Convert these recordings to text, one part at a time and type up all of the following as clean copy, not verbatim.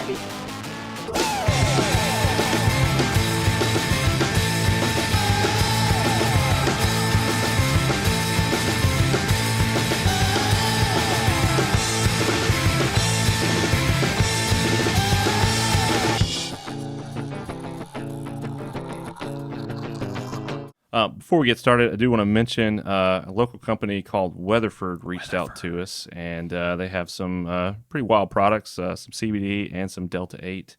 baby. Before we get started, I do want to mention a local company called Weatherford reached out to us, and they have some pretty wild products, some CBD and some Delta 8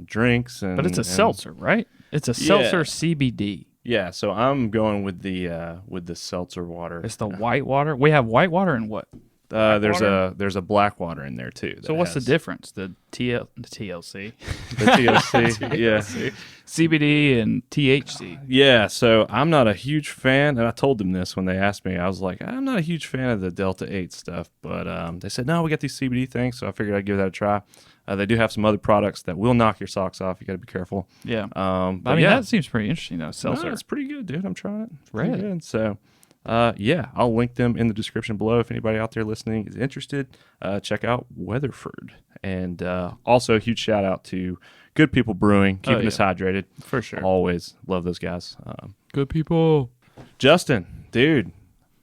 drinks. But it's a seltzer, right? It's a seltzer CBD. Yeah, so I'm going with the seltzer water. It's the white water. We have white water and what? There's a black water in there too. So what's the difference? The TLC, the TLC, yeah, CBD and THC. Yeah. So I'm not a huge fan, and I told them this when they asked me. I was like, I'm not a huge fan of the Delta 8 stuff, but they said no, we got these CBD things, so I figured I'd give that a try. They do have some other products that will knock your socks off. You got to be careful. Yeah. But I mean, that seems pretty interesting though. Seltzer. No, it's pretty good, dude. I'm trying it. It's really pretty good. So. Yeah, I'll link them in the description below if anybody out there listening is interested. Check out Weatherford. And also a huge shout out to Good People Brewing, keeping us hydrated. For sure. Always love those guys. Good people. Justin, dude,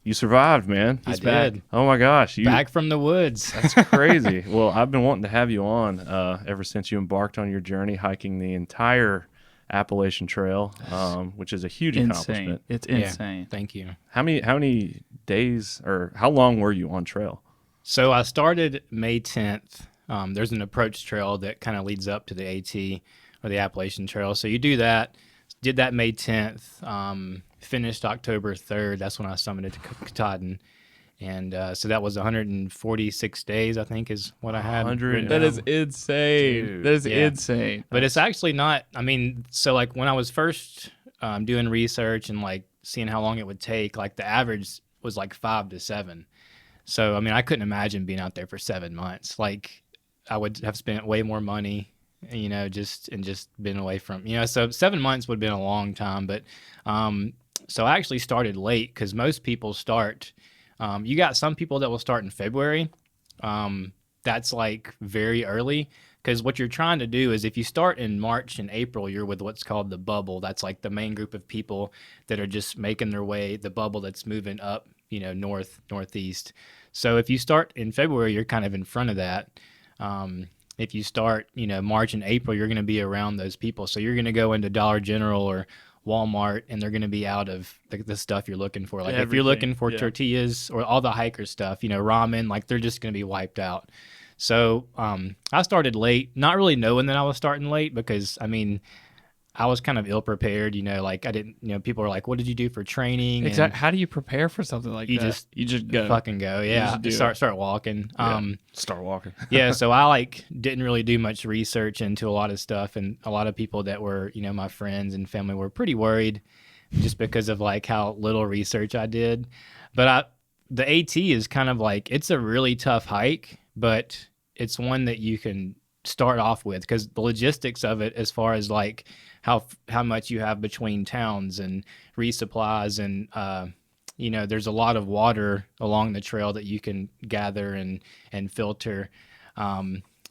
you survived, man. I did. Oh my gosh. Back from the woods. That's crazy. Well, I've been wanting to have you on ever since you embarked on your journey hiking the entire Appalachian Trail, which is a huge accomplishment. It's insane. Yeah, thank you. How many days or how long were you on trail? So I started May 10th. There's an approach trail that kind of leads up to the AT or the Appalachian Trail. So you do that. Did that May 10th. Finished October 3rd. That's when I summited to Katahdin. And so that was 146 days, I think, is what I had. That is insane. Dude. That is insane. But it's actually not, I mean, so like when I was first doing research and like seeing how long it would take, like the average was like 5 to 7. So, I mean, I couldn't imagine being out there for 7 months. Like I would have spent way more money, you know, just been away from, you know, so 7 months would have been a long time. But so I actually started late because most people start. You got some people that will start in February. That's like very early because what you're trying to do is if you start in March and April, you're with what's called the bubble. That's like the main group of people that are just making their way, the bubble that's moving up, you know, northeast. So if you start in February, you're kind of in front of that. If you start, you know, March and April, you're going to be around those people. So you're going to go into Dollar General or Walmart and they're going to be out of the stuff you're looking for. Like if you're looking for tortillas or all the hiker stuff, you know, ramen, like they're just going to be wiped out. So I started late, not really knowing that I was starting late because, I mean, I was kind of ill prepared, you know, like I didn't, you know, people are like, what did you do for training? Exactly. How do you prepare for something like that? You just go. Fucking go. Yeah. Start walking. Start walking. Yeah. So I like didn't really do much research into a lot of stuff. And a lot of people that were, you know, my friends and family were pretty worried just because of like how little research I did. But the AT is kind of like, it's a really tough hike, but it's one that you can start off with because the logistics of it, as far as like how much you have between towns and resupplies and you know, there's a lot of water along the trail that you can gather and filter.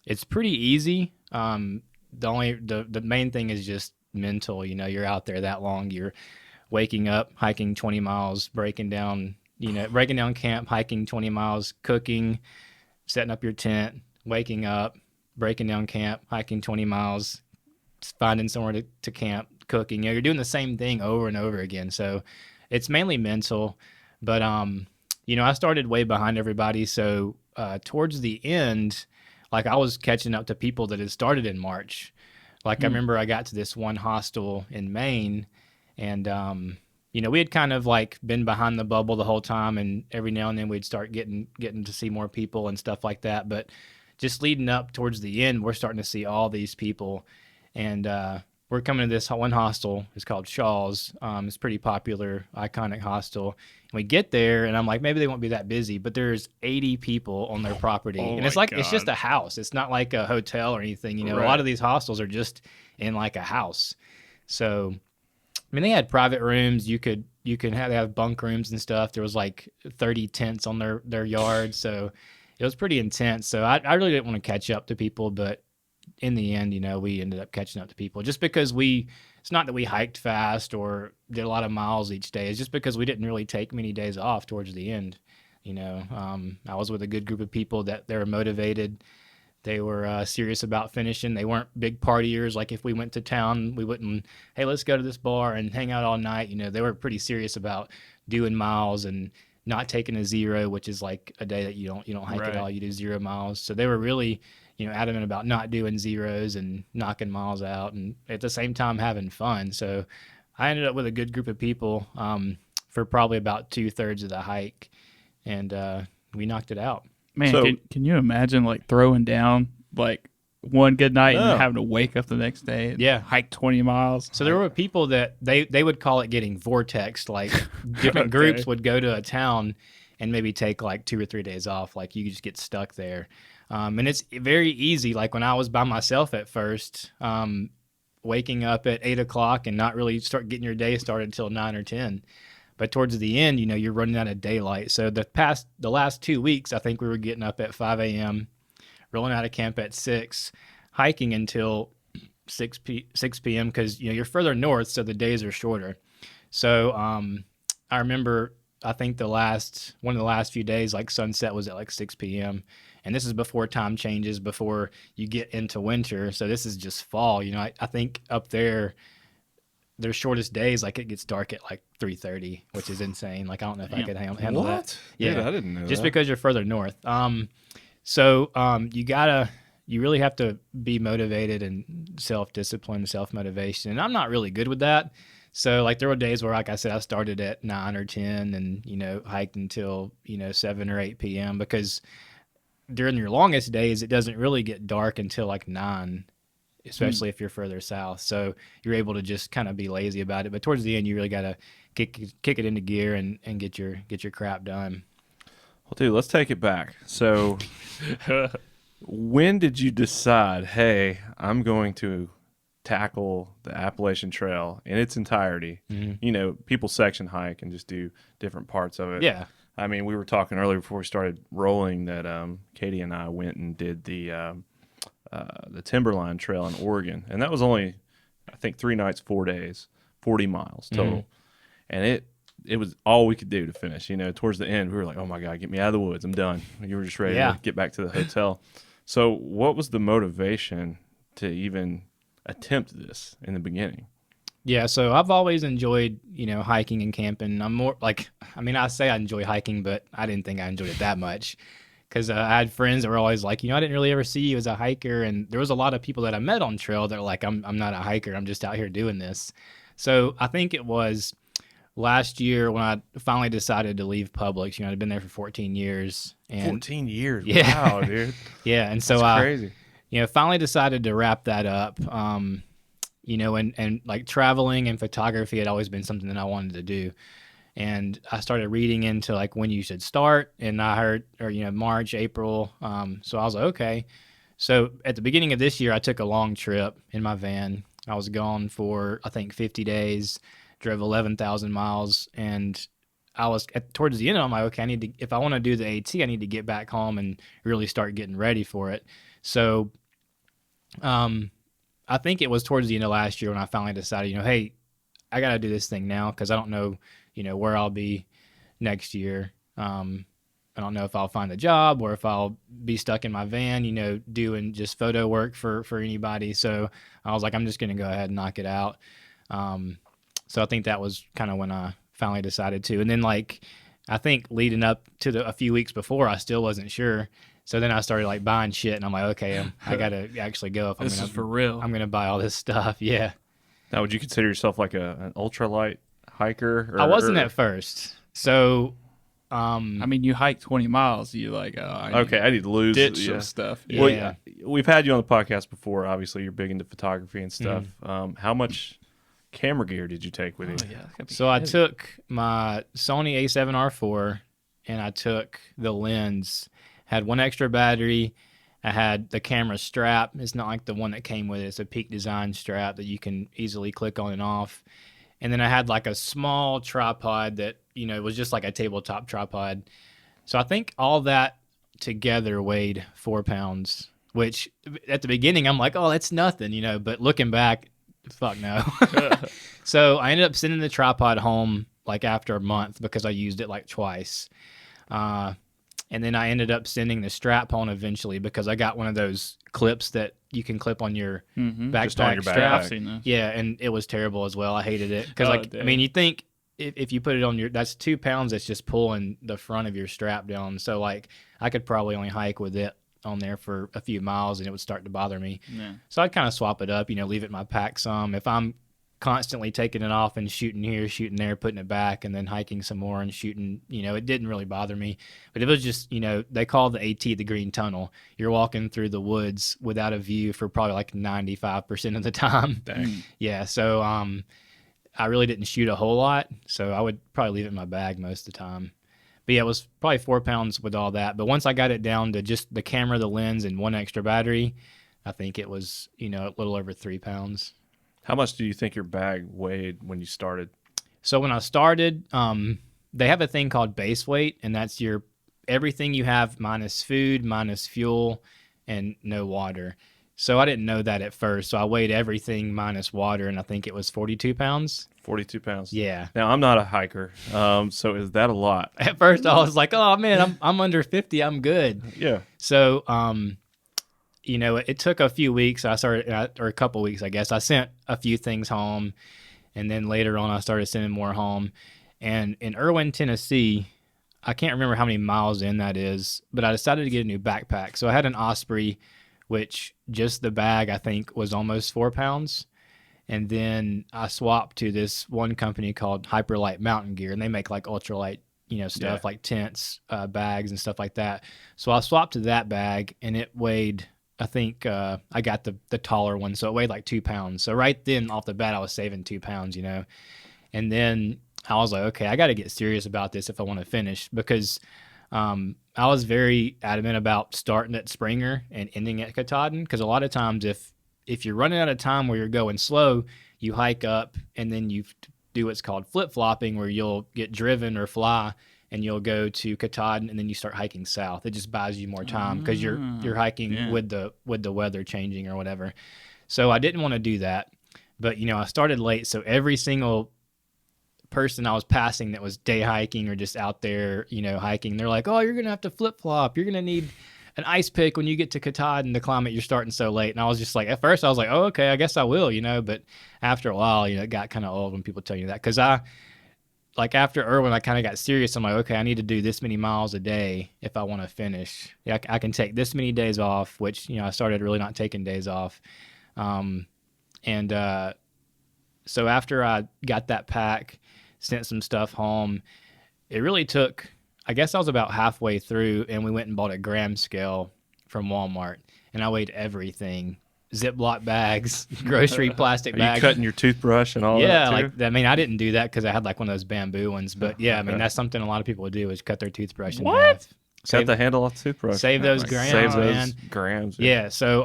It's pretty easy. The main thing is just mental. You know, you're out there that long. You're waking up, hiking 20 miles, breaking down camp, hiking 20 miles, cooking, setting up your tent, waking up, breaking down camp, hiking 20 miles, finding somewhere to camp, cooking. You know, you're doing the same thing over and over again. So it's mainly mental. But, you know, I started way behind everybody. So towards the end, like I was catching up to people that had started in March. Like I remember I got to this one hostel in Maine and, you know, we had kind of like been behind the bubble the whole time. And every now and then we'd start getting to see more people and stuff like that. But just leading up towards the end, we're starting to see all these people. And we're coming to this one hostel. It's called Shaw's. It's a pretty popular, iconic hostel. And we get there, and I'm like, maybe they won't be that busy. But there's 80 people on their property. And it's like, it's just a house. It's not like a hotel or anything. You know, a lot of these hostels are just in like a house. So, I mean, they had private rooms. You could have bunk rooms and stuff. There was like 30 tents on their yard. So it was pretty intense. So I really didn't want to catch up to people, but in the end, we ended up catching up to people just because it's not that we hiked fast or did a lot of miles each day. It's just because we didn't really take many days off towards the end. I was with a good group of people that they were motivated. They were serious about finishing. They weren't big partiers. Like if we went to town, we wouldn't, hey, let's go to this bar and hang out all night. They were pretty serious about doing miles and not taking a zero, which is like a day that you don't hike at all. You do 0 miles. So they were really, adamant about not doing zeros and knocking miles out and at the same time having fun. So I ended up with a good group of people for probably about 2/3 of the hike, and we knocked it out. Man, So- can you imagine like throwing down like one good night and having to wake up the next day and hike 20 miles? So there were people that they would call it getting vortexed. Like different groups would go to a town and maybe take like 2 or 3 days off. Like you just get stuck there. And it's very easy. Like when I was by myself at first, waking up at 8 o'clock and not really start getting your day started until 9 or 10. But towards the end, you're running out of daylight. So the last 2 weeks, I think we were getting up at 5 a.m., rolling out of camp at 6, hiking until 6 p.m. because, you're further north, so the days are shorter. So I remember, I think one of the last few days, like sunset was at like 6 p.m. And this is before time changes, before you get into winter. So this is just fall. I think up there, their shortest days, like it gets dark at like 3:30, which is insane. Like I don't know if I could handle that. Yeah, I didn't know just that. because you're further north. You really have to be motivated and self-discipline, self-motivation. And I'm not really good with that. So like there were days where, like I said, I started at 9 or 10 and, hiked until, 7 or 8 p.m. because during your longest days, it doesn't really get dark until like 9, especially if you're further south. So you're able to just kind of be lazy about it. But towards the end, you really got to kick it into gear and get your crap done. Well, dude, let's take it back. So when did you decide, hey, I'm going to tackle the Appalachian Trail in its entirety? Mm-hmm. People section hike and just do different parts of it. Yeah. I mean, we were talking earlier before we started rolling that Katie and I went and did the Timberline Trail in Oregon, and that was only, I think, 3 nights, 4 days, 40 miles total, and it was all we could do to finish. Towards the end, we were like, "Oh my God, get me out of the woods! I'm done." You were just ready to get back to the hotel. So, what was the motivation to even attempt this in the beginning? Yeah, so I've always enjoyed, hiking and camping. I'm more like, I say I enjoy hiking, but I didn't think I enjoyed it that much. Because I had friends that were always like, I didn't really ever see you as a hiker. And there was a lot of people that I met on trail that were like, I'm not a hiker. I'm just out here doing this. So I think it was last year when I finally decided to leave Publix. I'd been there for 14 years. And 14 years. Yeah. Wow, dude. Yeah. And so That's crazy. finally decided to wrap that up. And like traveling and photography had always been something that I wanted to do. And I started reading into like when you should start, and I heard, March, April. So I was like, okay. So at the beginning of this year, I took a long trip in my van. I was gone for, I think, 50 days, drove 11,000 miles. And I was towards the end, I'm like, okay, if I want to do the AT, I need to get back home and really start getting ready for it. So, I think it was towards the end of last year when I finally decided, hey, I got to do this thing now because I don't know, where I'll be next year. I don't know if I'll find a job or if I'll be stuck in my van, doing just photo work for anybody. So I was like, I'm just going to go ahead and knock it out. So I think that was kind of when I finally decided to. And then I think leading up to a few weeks before, I still wasn't sure. So then I started buying shit, and I'm like, okay, I got to actually go. If This is for real. I'm going to buy all this stuff. Yeah. Now, would you consider yourself like an ultralight hiker? I wasn't at first. So, you hike 20 miles. You like, I need to lose ditch some stuff. Well, Yeah. We've had you on the podcast before. Obviously, you're big into photography and stuff. How much camera gear did you take with you? So I took my Sony A7R4, and I took the lens. Had one extra battery. I had the camera strap. It's not like the one that came with it. It's a Peak Design strap that you can easily click on and off. And then I had a small tripod that, was just like a tabletop tripod. So I think all that together weighed 4 pounds. which at the beginning I'm like, oh, that's nothing, you know, but looking back, fuck no. So I ended up sending the tripod home like after a month because I used it like twice. And then I ended up sending the strap home eventually because I got one of those clips that you can clip on your backpack Just on your strap. backpack. Yeah, and it was terrible as well. I hated it because, I mean, you think if you put it on that's 2 pounds that's just pulling the front of your strap down. So like I could probably only hike with it on there for a few miles and it would start to bother me. Yeah. So I'd kind of swap it up, you know, leave it in my pack some. If I'm constantly taking it off and shooting here, shooting there, putting it back, and then hiking some more and shooting, you know, it didn't really bother me. But it was just, you know, they call the AT the green tunnel. You're walking through the woods without a view for probably like 95% of the time. Dang. Yeah, so I really didn't shoot a whole lot, so I would probably leave it in my bag most of the time. But yeah, it was probably 4 pounds with all that. But once I got it down to just the camera, the lens, and one extra battery, I think it was, you know, a little over 3 pounds. How much do you think your bag weighed when you started? So when I started, they have a thing called base weight, and that's your everything you have minus food, minus fuel, and no water. So I didn't know that at first. So I weighed everything minus water, and I think it was 42 pounds. 42 pounds. Yeah. Now, I'm not a hiker, so is that a lot? At first, I was like, oh, man, I'm under 50. I'm good. Yeah. So, you know, it took a few weeks. I started, or a couple weeks, I guess. I sent a few things home, and then later on, I started sending more home. And in Irwin, Tennessee, I can't remember how many miles in that is, but I decided to get a new backpack. So I had an Osprey, which just the bag, I think, was almost 4 pounds. And then I swapped to this one company called Hyperlight Mountain Gear, and they make like ultralight, you know, stuff like tents, bags, and stuff like that. So I swapped to that bag, and it weighed, I think I got the taller one, so it weighed like 2 pounds. So right then off the bat, I was saving 2 pounds, you know. And then I was like, okay, I got to get serious about this if I want to finish, because I was very adamant about starting at Springer and ending at Katahdin, because a lot of times if you're running out of time where you're going slow, you hike up and then you do what's called flip-flopping, where you'll get driven or fly and you'll go to Katahdin and then you start hiking south. It just buys you more time because you're hiking with the weather changing or whatever. So I didn't want to do that. But, you know, I started late, so every single person I was passing that was day hiking or just out there, you know, hiking, they're like, oh, you're going to have to flip-flop. You're going to need an ice pick when you get to Katahdin, the climate you're starting so late. And I was just like, at first I was like, oh, okay, I guess I will, you know, but after a while, you know, it got kind of old when people tell you that. Because like after Irwin, I kind of got serious. I'm like, okay, I need to do this many miles a day if I want to finish. Yeah, I can take this many days off, which, you know, I started really not taking days off. So after I got that pack, sent some stuff home, it really took, I guess I was about halfway through, and we went and bought a gram scale from Walmart, and I weighed everything. Ziploc bags, grocery plastic bags. Are you cutting your toothbrush and all that too? Yeah, like, I mean, I didn't do that because I had like one of those bamboo ones, but yeah, I mean, that's something a lot of people would do, is cut their toothbrush in half. Cut the handle off the toothbrush. Save those grams, Save those man. grams. Yeah, so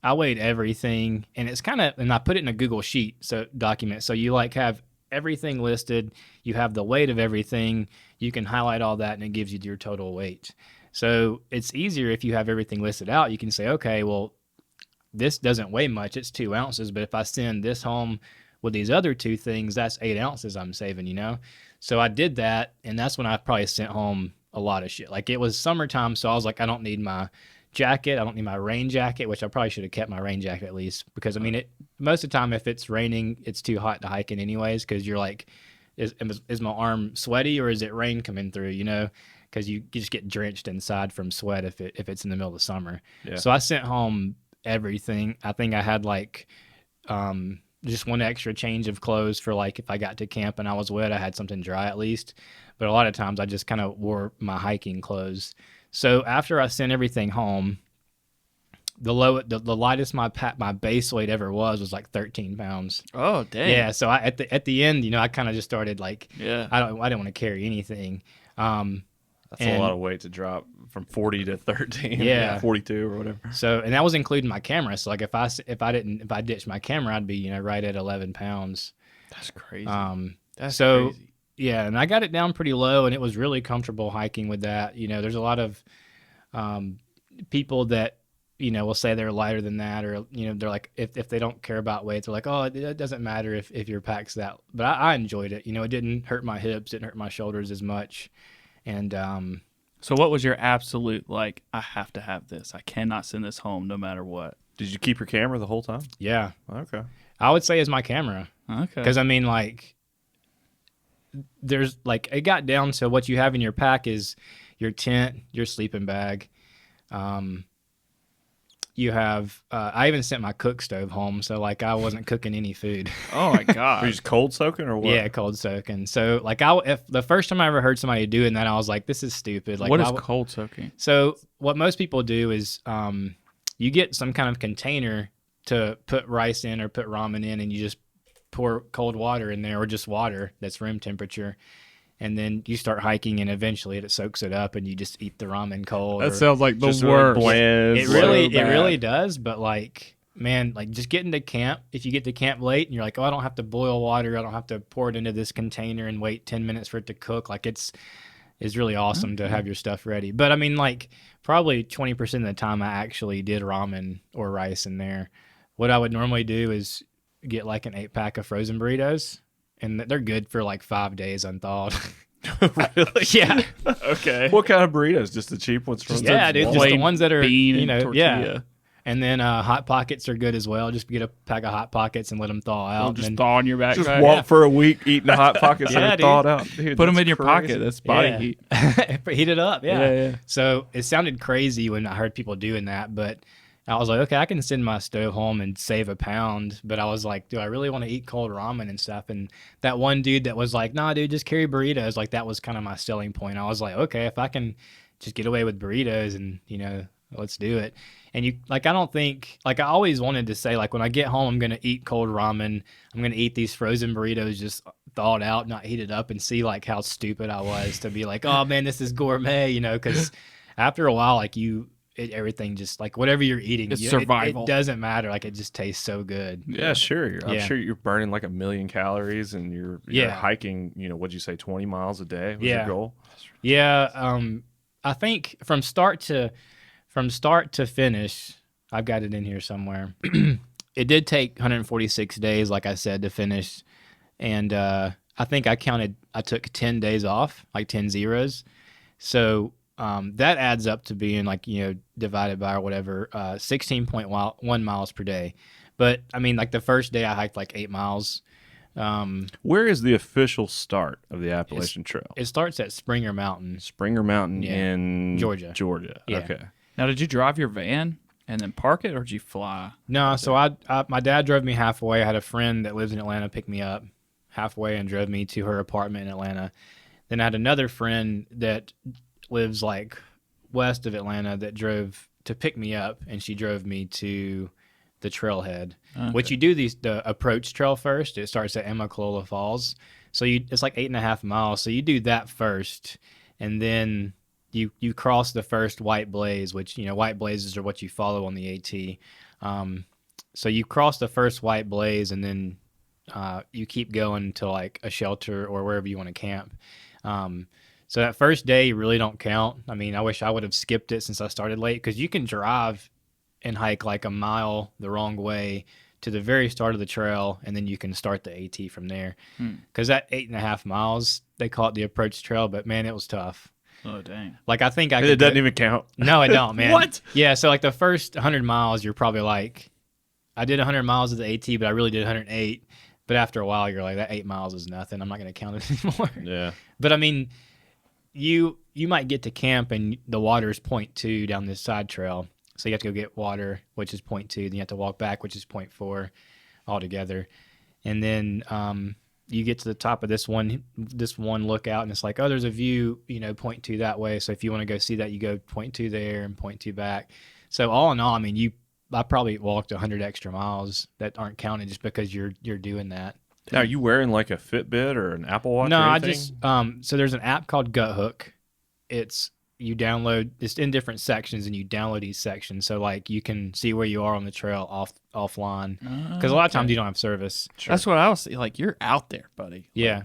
I weighed everything, and it's kind of, and I put it in a Google Sheet document, so you like have everything listed, you have the weight of everything, you can highlight all that, and it gives you your total weight. So it's easier if you have everything listed out. You can say, okay, well, this doesn't weigh much, it's 2 ounces, but if I send this home with these other 2 things, that's 8 ounces I'm saving, you know? So I did that, and that's when I probably sent home a lot of shit. Like, it was summertime, so I was like, I don't need my jacket, I don't need my rain jacket, which I probably should have kept my rain jacket at least, because I mean, most of the time if it's raining, it's too hot to hike in anyways, because you're like, is my arm sweaty or is it rain coming through, you know, because you just get drenched inside from sweat if it's in the middle of summer. Yeah. So I sent home everything. I think I had like just one extra change of clothes for like if I got to camp and I was wet, I had something dry at least, but a lot of times I just kind of wore my hiking clothes. So after I sent everything home, the lightest my base weight ever was like 13 pounds. Oh, dang. Yeah. So at the end, you know, I kind of just started like, yeah, I didn't want to carry anything. That's a lot of weight to drop from 40 to 13. Yeah. 42 or whatever. So, and that was including my camera. So like if I ditched my camera, I'd be, you know, right at 11 pounds. That's crazy. That's crazy. Yeah, and I got it down pretty low, and it was really comfortable hiking with that. You know, there's a lot of people that will say they're lighter than that, or they're like, if they don't care about weight, they're like, oh, it doesn't matter if your pack's that. But I enjoyed it. It didn't hurt my hips, didn't hurt my shoulders as much. And so what was your absolute, like, I have to have this, I cannot send this home no matter what? Did you keep your camera the whole time? Yeah. Okay. I would say is my camera. Okay. Because I mean, like, there's like, it got down to what you have in your pack is your tent, your sleeping bag. You have, I even sent my cook stove home, so like I wasn't cooking any food. Oh my god! Were you just cold soaking or what? Yeah, cold soaking. So like if the first time I ever heard somebody doing that, I was like, this is stupid. Like, what is cold soaking? So what most people do is, you get some kind of container to put rice in or put ramen in, and you just pour cold water in there, or just water that's room temperature. And then you start hiking, and eventually it soaks it up, and you just eat the ramen cold. That sounds like the worst. Really bland, it really does. But like, man, like just getting to camp. If you get to camp late, and you're like, oh, I don't have to boil water, I don't have to pour it into this container and wait 10 minutes for it to cook. Like it's really awesome to have your stuff ready. But I mean, like probably 20% of the time, I actually did ramen or rice in there. What I would normally do is get like an 8-pack of frozen burritos. And they're good for like 5 days unthawed. Really? Yeah. Okay. What kind of burritos? Just the cheap ones from Dude, just the ones that are bean and tortilla. Yeah. And then Hot Pockets are good as well. Just get a pack of Hot Pockets and let them thaw out. Just thaw in your backpack. Just walk for a week eating the Hot Pockets that are thawed out. Dude, put them in your crazy. pocket. That's body heat. Heat it up. Yeah. Yeah. So it sounded crazy when I heard people doing that, but I was like, okay, I can send my stove home and save a pound. But I was like, do I really want to eat cold ramen and stuff? And that one dude that was like, nah, dude, just carry burritos. Like that was kind of my selling point. I was like, okay, if I can just get away with burritos and, let's do it. And you, like, I don't think, like, I always wanted to say, like, when I get home, I'm going to eat cold ramen. I'm going to eat these frozen burritos just thawed out, not heated up, and see, like, how stupid I was to be like, oh, man, this is gourmet, because after a while, like, everything just, like, whatever you're eating, it's survival. It doesn't matter. Like, it just tastes so good. Yeah, sure. I'm sure you're burning like 1 million calories, and you're hiking, what'd you say, 20 miles a day was your goal? Yeah. I think from start to finish, I've got it in here somewhere. It did take 146 days, like I said, to finish. And I think I took 10 days off, like 10 zeros. So that adds up to being like, divided by or whatever, 16.1 miles per day. But I mean, like the first day I hiked like 8 miles. Where is the official start of the Appalachian Trail? It starts at Springer Mountain. Springer Mountain in Georgia. Yeah. Okay. Now, did you drive your van and then park it, or did you fly? No, so my dad drove me halfway. I had a friend that lives in Atlanta pick me up halfway and drove me to her apartment in Atlanta. Then I had another friend that lives like west of Atlanta that drove to pick me up, and she drove me to the trailhead. Okay. Which you do the approach trail first. It starts at Amicalola Falls, so it's like 8.5 miles. So you do that first, and then you cross the first white blaze, which white blazes are what you follow on the AT. So you cross the first white blaze, and then you keep going to like a shelter or wherever you want to camp. So that first day you really don't count. I mean, I wish I would have skipped it since I started late, because you can drive and hike like a mile the wrong way to the very start of the trail, and then you can start the AT from there. Because that 8.5 miles, they call it the approach trail, but man, it was tough. Oh, dang. Like, I think it doesn't even count. No, it don't, man. What? Yeah, so like the first 100 miles, you're probably like, I did 100 miles of the AT, but I really did 108. But after a while, you're like, that 8 miles is nothing. I'm not going to count it anymore. Yeah. But I mean, you might get to camp and the water is 0.2 down this side trail. So you have to go get water, which is 0.2. Then you have to walk back, which is 0.4 altogether. And then you get to the top of this one lookout, and it's like, oh, there's a view, 0.2 that way. So if you want to go see that, you go 0.2 there and 0.2 back. So all in all, I mean, I probably walked 100 extra miles that aren't counted just because you're doing that. Now, are you wearing like a Fitbit or an Apple Watch? No, or I anything? just so there's an app called Guthook. It's in different sections, and you download each section, so like you can see where you are on the trail offline, because a lot of times you don't have service. Sure. That's what I was like. You're out there, buddy. Yeah.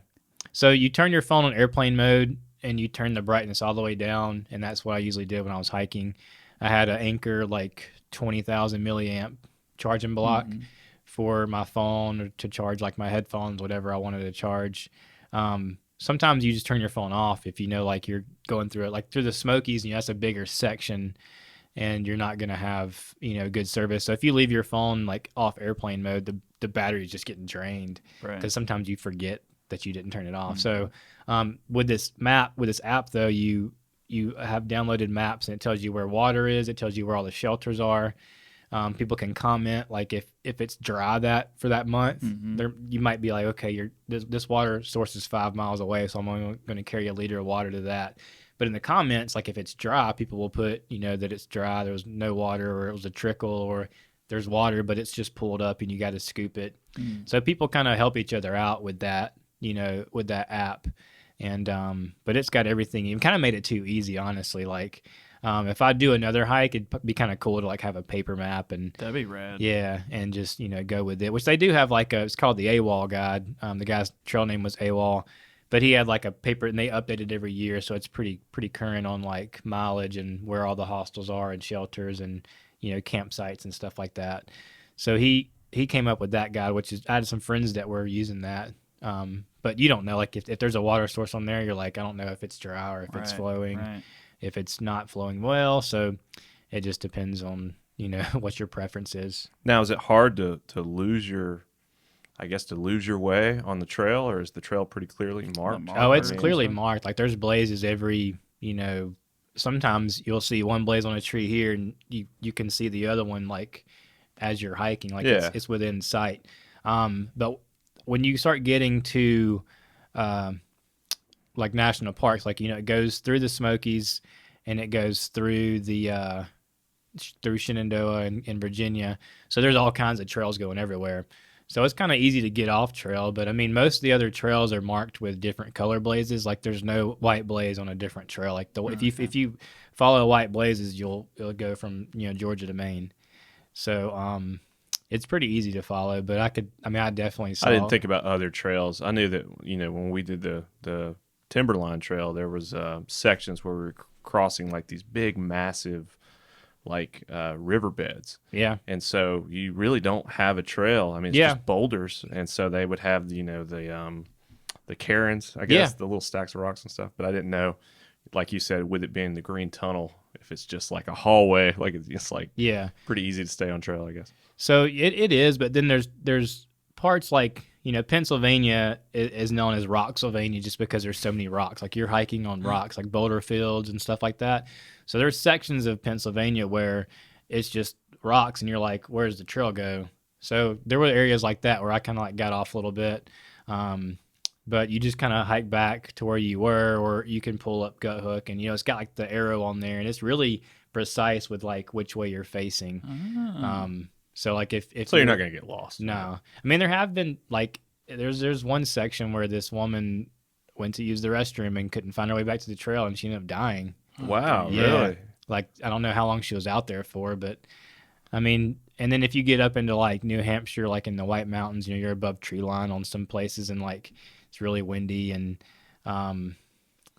So you turn your phone on airplane mode, and you turn the brightness all the way down, and that's what I usually did when I was hiking. I had an Anchor like 20,000 milliamp charging block for my phone or to charge like my headphones, whatever I wanted to charge. Sometimes you just turn your phone off if you know like you're going through it, like through the Smokies, and that's a bigger section and you're not going to have, good service. So if you leave your phone like off airplane mode, the battery is just getting drained because sometimes you forget that you didn't turn it off. So with this app though, you have downloaded maps and it tells you where water is. It tells you where all the shelters are. People can comment like if it's dry for that month, you might be like, okay, this water source is 5 miles away, so I'm only going to carry a liter of water to that. But in the comments, like if it's dry, people will put, that it's dry, there was no water, or it was a trickle, or there's water, but it's just pulled up and you got to scoop it. So people kind of help each other out with that, with that app. And but it's got everything. You kind of made it too easy, honestly. Like if I do another hike, it'd be kind of cool to like have a paper map, and that'd be rad. Yeah, and just go with it. Which they do have like it's called the AWOL guide. The guy's trail name was AWOL, but he had like a paper, and they update it every year, so it's pretty current on like mileage and where all the hostels are and shelters and campsites and stuff like that. So he came up with that guide, which is I had some friends that were using that. But you don't know, like if there's a water source on there, you're like, I don't know if it's dry or if it's flowing, if it's not flowing well. So it just depends on, what your preference is. Now, is it hard to lose your way on the trail, or is the trail pretty clearly marked? Oh, it's clearly marked. Like there's blazes every, sometimes you'll see one blaze on a tree here and you can see the other one like as you're hiking, like it's within sight. But when you start getting to like national parks, like it goes through the Smokies and it goes through the through Shenandoah and Virginia, so there's all kinds of trails going everywhere. So it's kind of easy to get off trail, but I mean most of the other trails are marked with different color blazes. Like there's no white blaze on a different trail. Like if you follow white blazes, it'll go from Georgia to Maine. So it's pretty easy to follow, but I definitely saw. I didn't think about other trails. I knew that, when we did the Timberline Trail, there was sections where we were crossing like these big, massive, like riverbeds. Yeah. And so you really don't have a trail. I mean, it's just boulders. And so they would have, the cairns, I guess, the little stacks of rocks and stuff. But I didn't know, like you said, with it being the Green Tunnel, if it's just like a hallway, like it's like pretty easy to stay on trail, I guess. So it is, but then there's parts like, Pennsylvania is known as Rocksylvania just because there's so many rocks. Like you're hiking on rocks, like boulder fields and stuff like that. So there's sections of Pennsylvania where it's just rocks and you're like, where's the trail go? So there were areas like that where I kind of like got off a little bit. But you just kind of hike back to where you were, or you can pull up Gut Hook, and it's got like the arrow on there, and it's really precise with like which way you're facing. So like if so you're not gonna get lost. No, I mean there have been like there's one section where this woman went to use the restroom and couldn't find her way back to the trail, and she ended up dying. Wow, really? Like I don't know how long she was out there for, but I mean, and then if you get up into like New Hampshire, like in the White Mountains, you're above tree line on some places, and like it's really windy. And I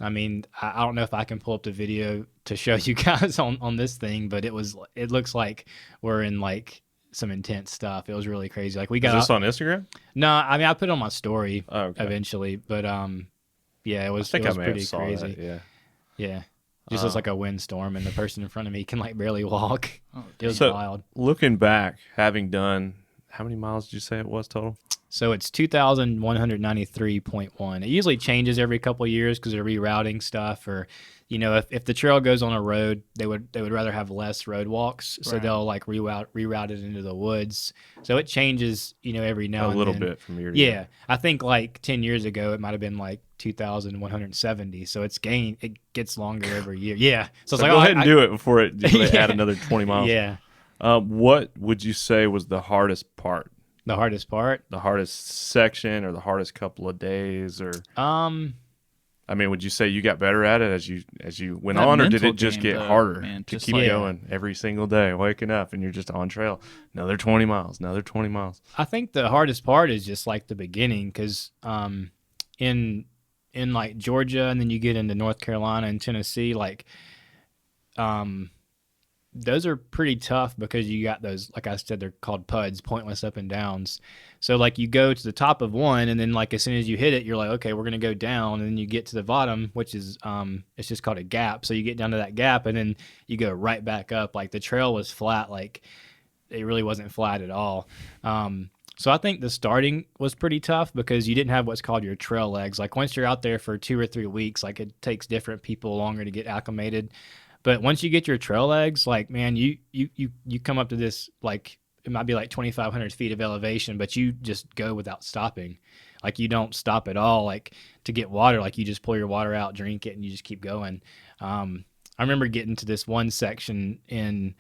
mean, I don't know if I can pull up the video to show you guys on this thing, but it looks like we're in like some intense stuff. It was really crazy. Like we got Is this on Instagram? No, I mean I put it on my story eventually, but yeah, it was pretty crazy. That, yeah. Just looks like a windstorm, and the person in front of me can like barely walk. It was wild. Looking back, having done, how many miles did you say it was total? So it's 2,193.1. It usually changes every couple of years because they're rerouting stuff, or if the trail goes on a road, they would rather have less road walks, so they'll like reroute it into the woods. So it changes, every now and then. A little bit from year to year. I think like 10 years ago it might have been like 2,170. So it gets longer every year. Yeah. So it's like go ahead and do it before they add another 20 miles. Yeah. What would you say was the hardest part? The hardest part? The hardest section, or the hardest couple of days, or I mean, would you say you got better at it as you went on, or did it just get harder to keep going every single day, waking up and you're just on trail? Another 20 miles. I think the hardest part is just like the beginning, because in like Georgia, and then you get into North Carolina and Tennessee, like those are pretty tough because you got those, like I said, they're called PUDs, pointless up and downs. So like you go to the top of one, and then like as soon as you hit it, you're like, okay, we're gonna go down, and then you get to the bottom, which is it's just called a gap. So you get down to that gap, and then you go right back up. Like the trail was flat, like it really wasn't flat at all. So I think the starting was pretty tough because you didn't have what's called your trail legs. Like once you're out there for 2 or 3 weeks, like it takes different people longer to get acclimated. But once you get your trail legs, like, man, you come up to this, like, it might be like 2,500 feet of elevation, but you just go without stopping. Like you don't stop at all, like to get water. Like you just pull your water out, drink it, and you just keep going. I remember getting to this one section in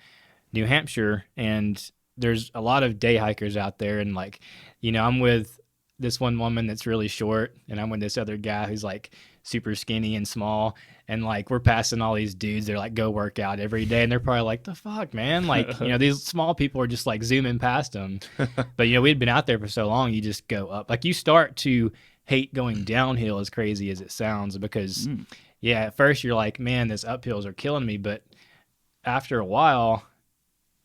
New Hampshire, and there's a lot of day hikers out there, and like, you know, I'm with this one woman that's really short, and I'm with this other guy who's like super skinny and small, and like we're passing all these dudes. They're like, go work out every day, and they're probably like, the fuck, man, like, you know, these small people are just like zooming past them. But you know, we'd been out there for so long, you just go up. Like you start to hate going downhill, as crazy as it sounds, because yeah, at first you're like, man, these uphills are killing me, but after a while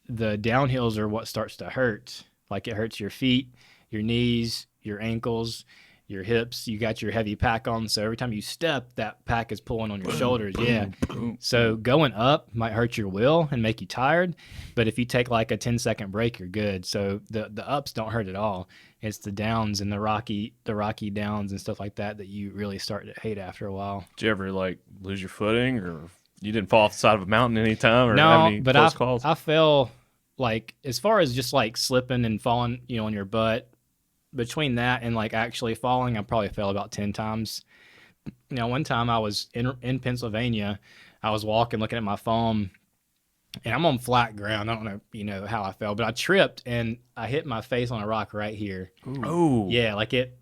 the downhills are what starts to hurt. Like it hurts your feet, your knees, your ankles, your hips. You got your heavy pack on, so every time you step, that pack is pulling on your shoulders. Yeah. So going up might hurt your will and make you tired, but if you take like a 10-second break, you're good. So the ups don't hurt at all. It's the downs and the rocky downs and stuff like that you really start to hate after a while. Did you ever like lose your footing, or you didn't fall off the side of a mountain any time, or no, have any but close calls? I fell, like, as far as just like slipping and falling, you know, on your butt, between that and like actually falling, I probably fell about 10 times. You know, one time I was in Pennsylvania, I was walking, looking at my phone, and I'm on flat ground. I don't know, you know, how I fell, but I tripped and I hit my face on a rock right here. Oh, yeah, like it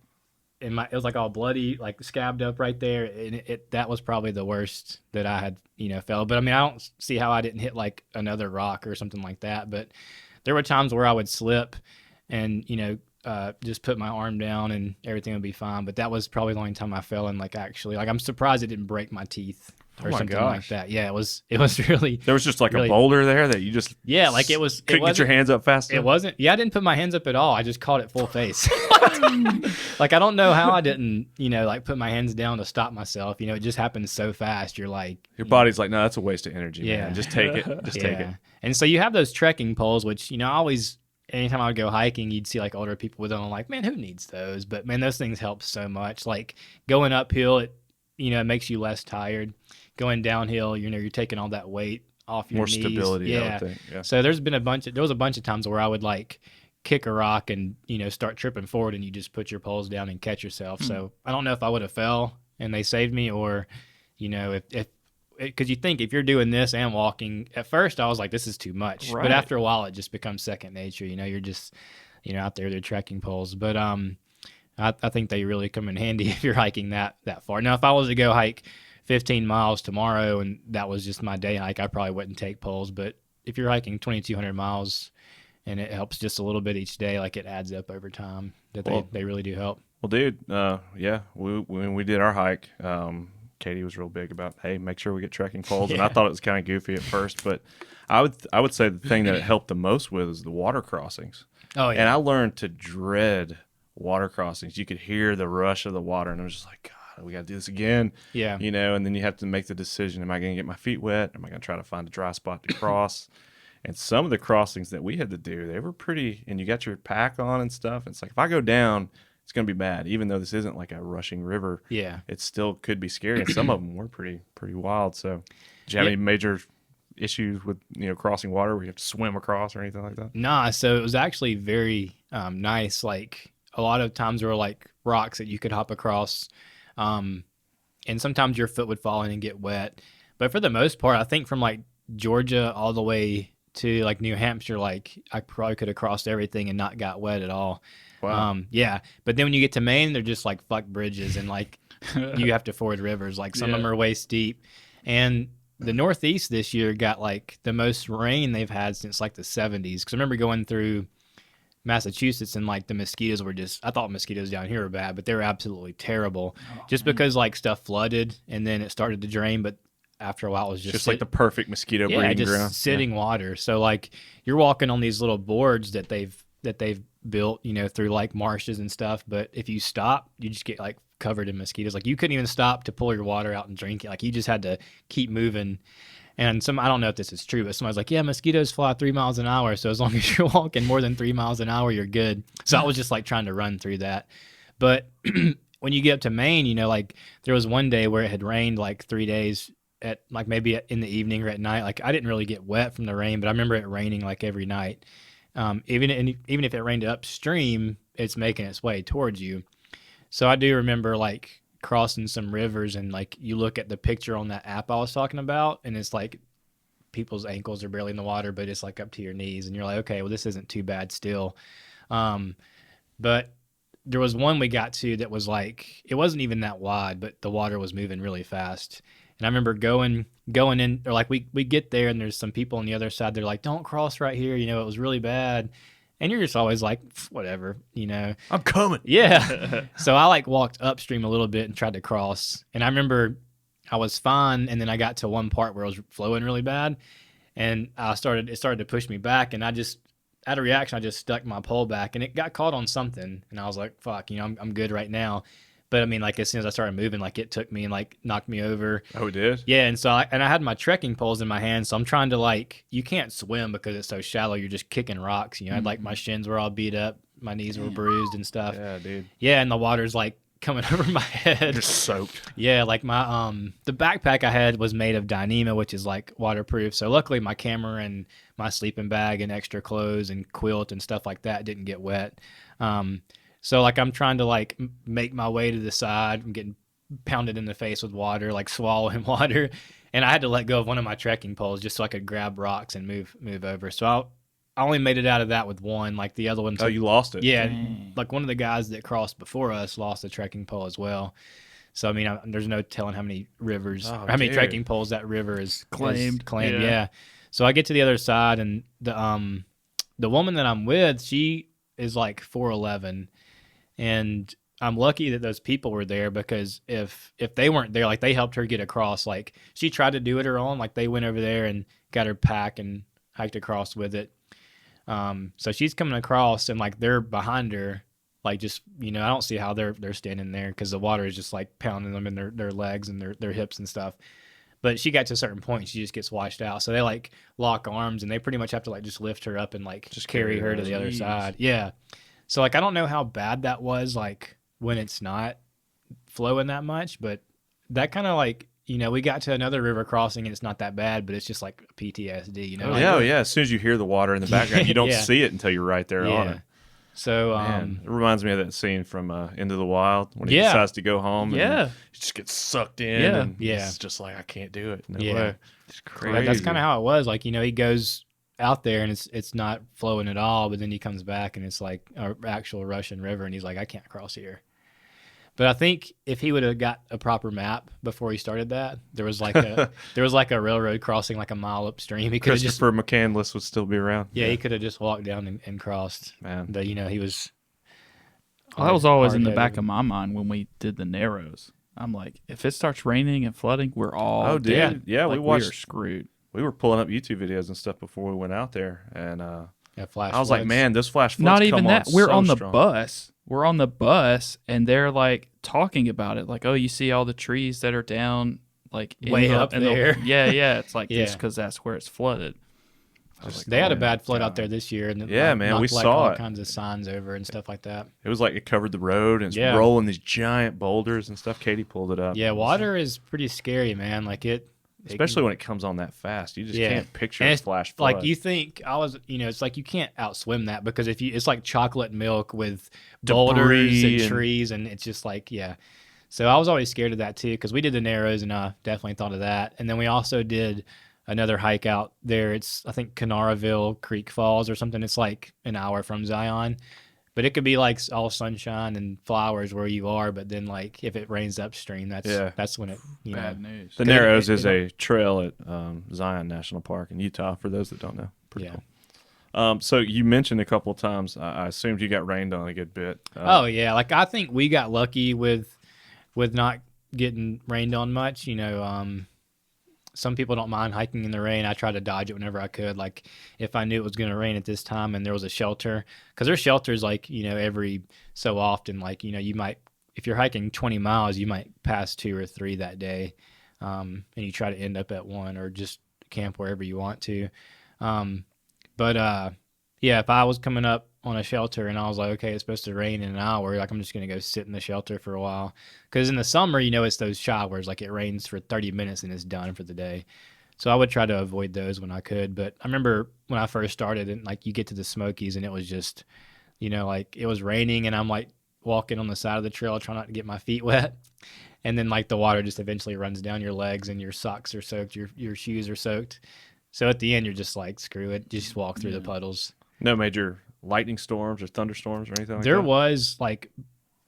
was like all bloody, like scabbed up right there, and that was probably the worst that I had, you know, fell. But I mean, I don't see how I didn't hit like another rock or something like that. But there were times where I would slip and, you know, just put my arm down and everything would be fine. But that was probably the only time I fell, and like actually, like I'm surprised it didn't break my teeth or something like that. Yeah, it was really. There was just like really, a boulder there that you just like it was. Couldn't get your hands up fast enough. It wasn't. Yeah, I didn't put my hands up at all. I just caught it full face. Like I don't know how I didn't, you know, like put my hands down to stop myself. You know, it just happens so fast. You're like, your body's like, no, that's a waste of energy. Yeah, man. Just take it. Just take it. And so you have those trekking poles, which, you know, I always. Anytime I would go hiking, you'd see like older people with them. I'm like, man, who needs those? But man, those things help so much. Like going uphill, it, you know, it makes you less tired. Going downhill, you know, you're taking all that weight off your knees. More stability, yeah. I would think. Yeah. So there was a bunch of times where I would like kick a rock and, you know, start tripping forward, and you just put your poles down and catch yourself. So I don't know if I would have fell and they saved me, or, you know, if because you think if you're doing this and walking, at first I was like, this is too much. Right. But after a while, it just becomes second nature. You know, you're just, you know, out there, they're trekking poles. But I think they really come in handy if you're hiking that far. Now, if I was to go hike 15 miles tomorrow and that was just my day hike, I probably wouldn't take poles. But if you're hiking 2,200 miles and it helps just a little bit each day, like it adds up over time, that they really do help. Well, dude, yeah, when we did our hike, Katie was real big about, hey, make sure we get trekking poles. Yeah. And I thought it was kind of goofy at first, but I would say the thing that it helped the most with is the water crossings. Oh, yeah. And I learned to dread water crossings. You could hear the rush of the water, and I was just like, God, we got to do this again. Yeah. You know, and then you have to make the decision, am I going to get my feet wet? Am I going to try to find a dry spot to cross? And some of the crossings that we had to do, they were pretty, and you got your pack on and stuff. It's like, if I go down, it's going to be bad. Even though this isn't like a rushing river, yeah, it still could be scary. And some of them were pretty wild. So did you have any major issues with, you know, crossing water where you have to swim across or anything like that? Nah, so it was actually very nice. Like a lot of times there were like rocks that you could hop across, and sometimes your foot would fall in and get wet. But for the most part, I think from like Georgia all the way to like New Hampshire, like I probably could have crossed everything and not got wet at all. Wow. Yeah, but then when you get to Maine, they're just like fuck bridges, and like you have to ford rivers. Like some of them are way steep, and the Northeast this year got like the most rain they've had since like the 70s. Because I remember going through Massachusetts and like the mosquitoes were just, I thought mosquitoes down here were bad, but they were absolutely terrible. Just because like stuff flooded and then it started to drain. But after a while it was just like the perfect mosquito breeding ground. Sitting water. So like you're walking on these little boards that they've built, you know, through like marshes and stuff. But if you stop, you just get like covered in mosquitoes. Like you couldn't even stop to pull your water out and drink it. Like you just had to keep moving. And I don't know if this is true, but somebody's like, yeah, mosquitoes fly 3 miles an hour. So as long as you're walking more than 3 miles an hour, you're good. So I was just like trying to run through that. But when you get up to Maine, you know, like there was one day where it had rained like 3 days at like maybe in the evening or at night. Like I didn't really get wet from the rain, but I remember it raining like every night. Even if it rained upstream, it's making its way towards you. So I do remember like crossing some rivers, and like you look at the picture on that app I was talking about, and it's like people's ankles are barely in the water, but it's like up to your knees, and you're like, okay, well this isn't too bad still. But there was one we got to that was like, it wasn't even that wide, but the water was moving really fast. And I remember going in, or like we get there and there's some people on the other side. They're like, don't cross right here. You know, it was really bad. And you're just always like, whatever, you know. I'm coming. Yeah. So I like walked upstream a little bit and tried to cross. And I remember I was fine. And then I got to one part where it was flowing really bad. And it started to push me back. And I just, out of reaction, I just stuck my pole back and it got caught on something. And I was like, fuck, you know, I'm good right now. But I mean, like as soon as I started moving, like it took me and like knocked me over. Oh, it did? Yeah. And so I had my trekking poles in my hand. So I'm trying to like, you can't swim because it's so shallow. You're just kicking rocks. You know, like my shins were all beat up. My knees were bruised and stuff. Yeah, dude. Yeah. And the water's like coming over my head. You're soaked. Yeah. Like my, the backpack I had was made of Dyneema, which is like waterproof. So luckily my camera and my sleeping bag and extra clothes and quilt and stuff like that didn't get wet. So like I'm trying to like make my way to the side. I'm getting pounded in the face with water, like swallowing water. And I had to let go of one of my trekking poles just so I could grab rocks and move over. So I only made it out of that with one. Like the other one. Oh, you lost it? Yeah. Like one of the guys that crossed before us lost a trekking pole as well. So I mean, there's no telling how many rivers, or how many trekking poles that river is claimed. Yeah. So I get to the other side, and the woman that I'm with, she is like 4'11", and I'm lucky that those people were there, because if they weren't there, like they helped her get across. Like she tried to do it her own. Like they went over there and got her pack and hiked across with it. So she's coming across, and like they're behind her. Like just, you know, I don't see how they're standing there because the water is just like pounding them in their legs and their hips and stuff. But she got to a certain point, she just gets washed out. So they like lock arms, and they pretty much have to like just lift her up and like just carry her to the other side. Yeah. So like I don't know how bad that was like when it's not flowing that much, but that kind of like, you know, we got to another river crossing and it's not that bad, but it's just like PTSD, you know. Yeah. As soon as you hear the water in the background, you don't see it until you're right there on it. So it reminds me of that scene from Into the Wild when he decides to go home. And he just gets sucked in. And it's just like, I can't do it. No way. It's crazy. That's kind of how it was. Like, you know, he goes out there and it's not flowing at all, but then he comes back and it's like an actual Russian river, and he's like, I can't cross here. But I think if he would have got a proper map before he started that, there was like a railroad crossing like a mile upstream. He could Christopher McCandless would still be around. Yeah, he could have just walked down and crossed. Man, but you know, he was. Well, that was always in the back of my mind when we did the Narrows. I'm like, if it starts raining and flooding, we're all dead. Yeah, like, we watched. We are screwed. We were pulling up YouTube videos and stuff before we went out there, and I was floods. like, man, those flash floods. Not even that. We're on the strong. bus. We're on the bus, and they're like talking about it, like, oh, you see all the trees that are down, like way up there. Yeah. It's like just because that's where it's flooded. They had a bad flood out there this year, and man, we saw all it. Kinds of signs over and stuff like that. It was like it covered the road and it's rolling these giant boulders and stuff. Katie pulled it up. Yeah, water is pretty scary, man. Like especially when it comes on that fast, you just can't picture a flash flood. Like you think it's like you can't outswim that, because it's like chocolate milk with Debris boulders and trees, and it's just like So I was always scared of that too, because we did the Narrows, and I definitely thought of that. And then we also did another hike out there. It's I think Canaraville Creek Falls or something. It's like an hour from Zion. But it could be like all sunshine and flowers where you are, but then like if it rains upstream, that's when it bad news. The Narrows is a trail at Zion National Park in Utah. For those that don't know, pretty cool. So you mentioned a couple of times. I assumed you got rained on a good bit. Like I think we got lucky with not getting rained on much. You know, some people don't mind hiking in the rain. I tried to dodge it whenever I could. Like if I knew it was going to rain at this time and there was a shelter, because there's shelters like, every so often, like, you might, if you're hiking 20 miles, you might pass 2 or 3 that day. And you try to end up at one or just camp wherever you want to. Yeah, if I was coming up on a shelter and I was like, okay, it's supposed to rain in an hour, like I'm just going to go sit in the shelter for a while. Because in the summer, it's those showers, like it rains for 30 minutes and it's done for the day. So I would try to avoid those when I could. But I remember when I first started and like you get to the Smokies and it was just, like it was raining and I'm like walking on the side of the trail trying not to get my feet wet. And then like the water just eventually runs down your legs and your socks are soaked, your shoes are soaked. So at the end, you're just like, screw it, just walk through the puddles. No major lightning storms or thunderstorms or anything like there that? was like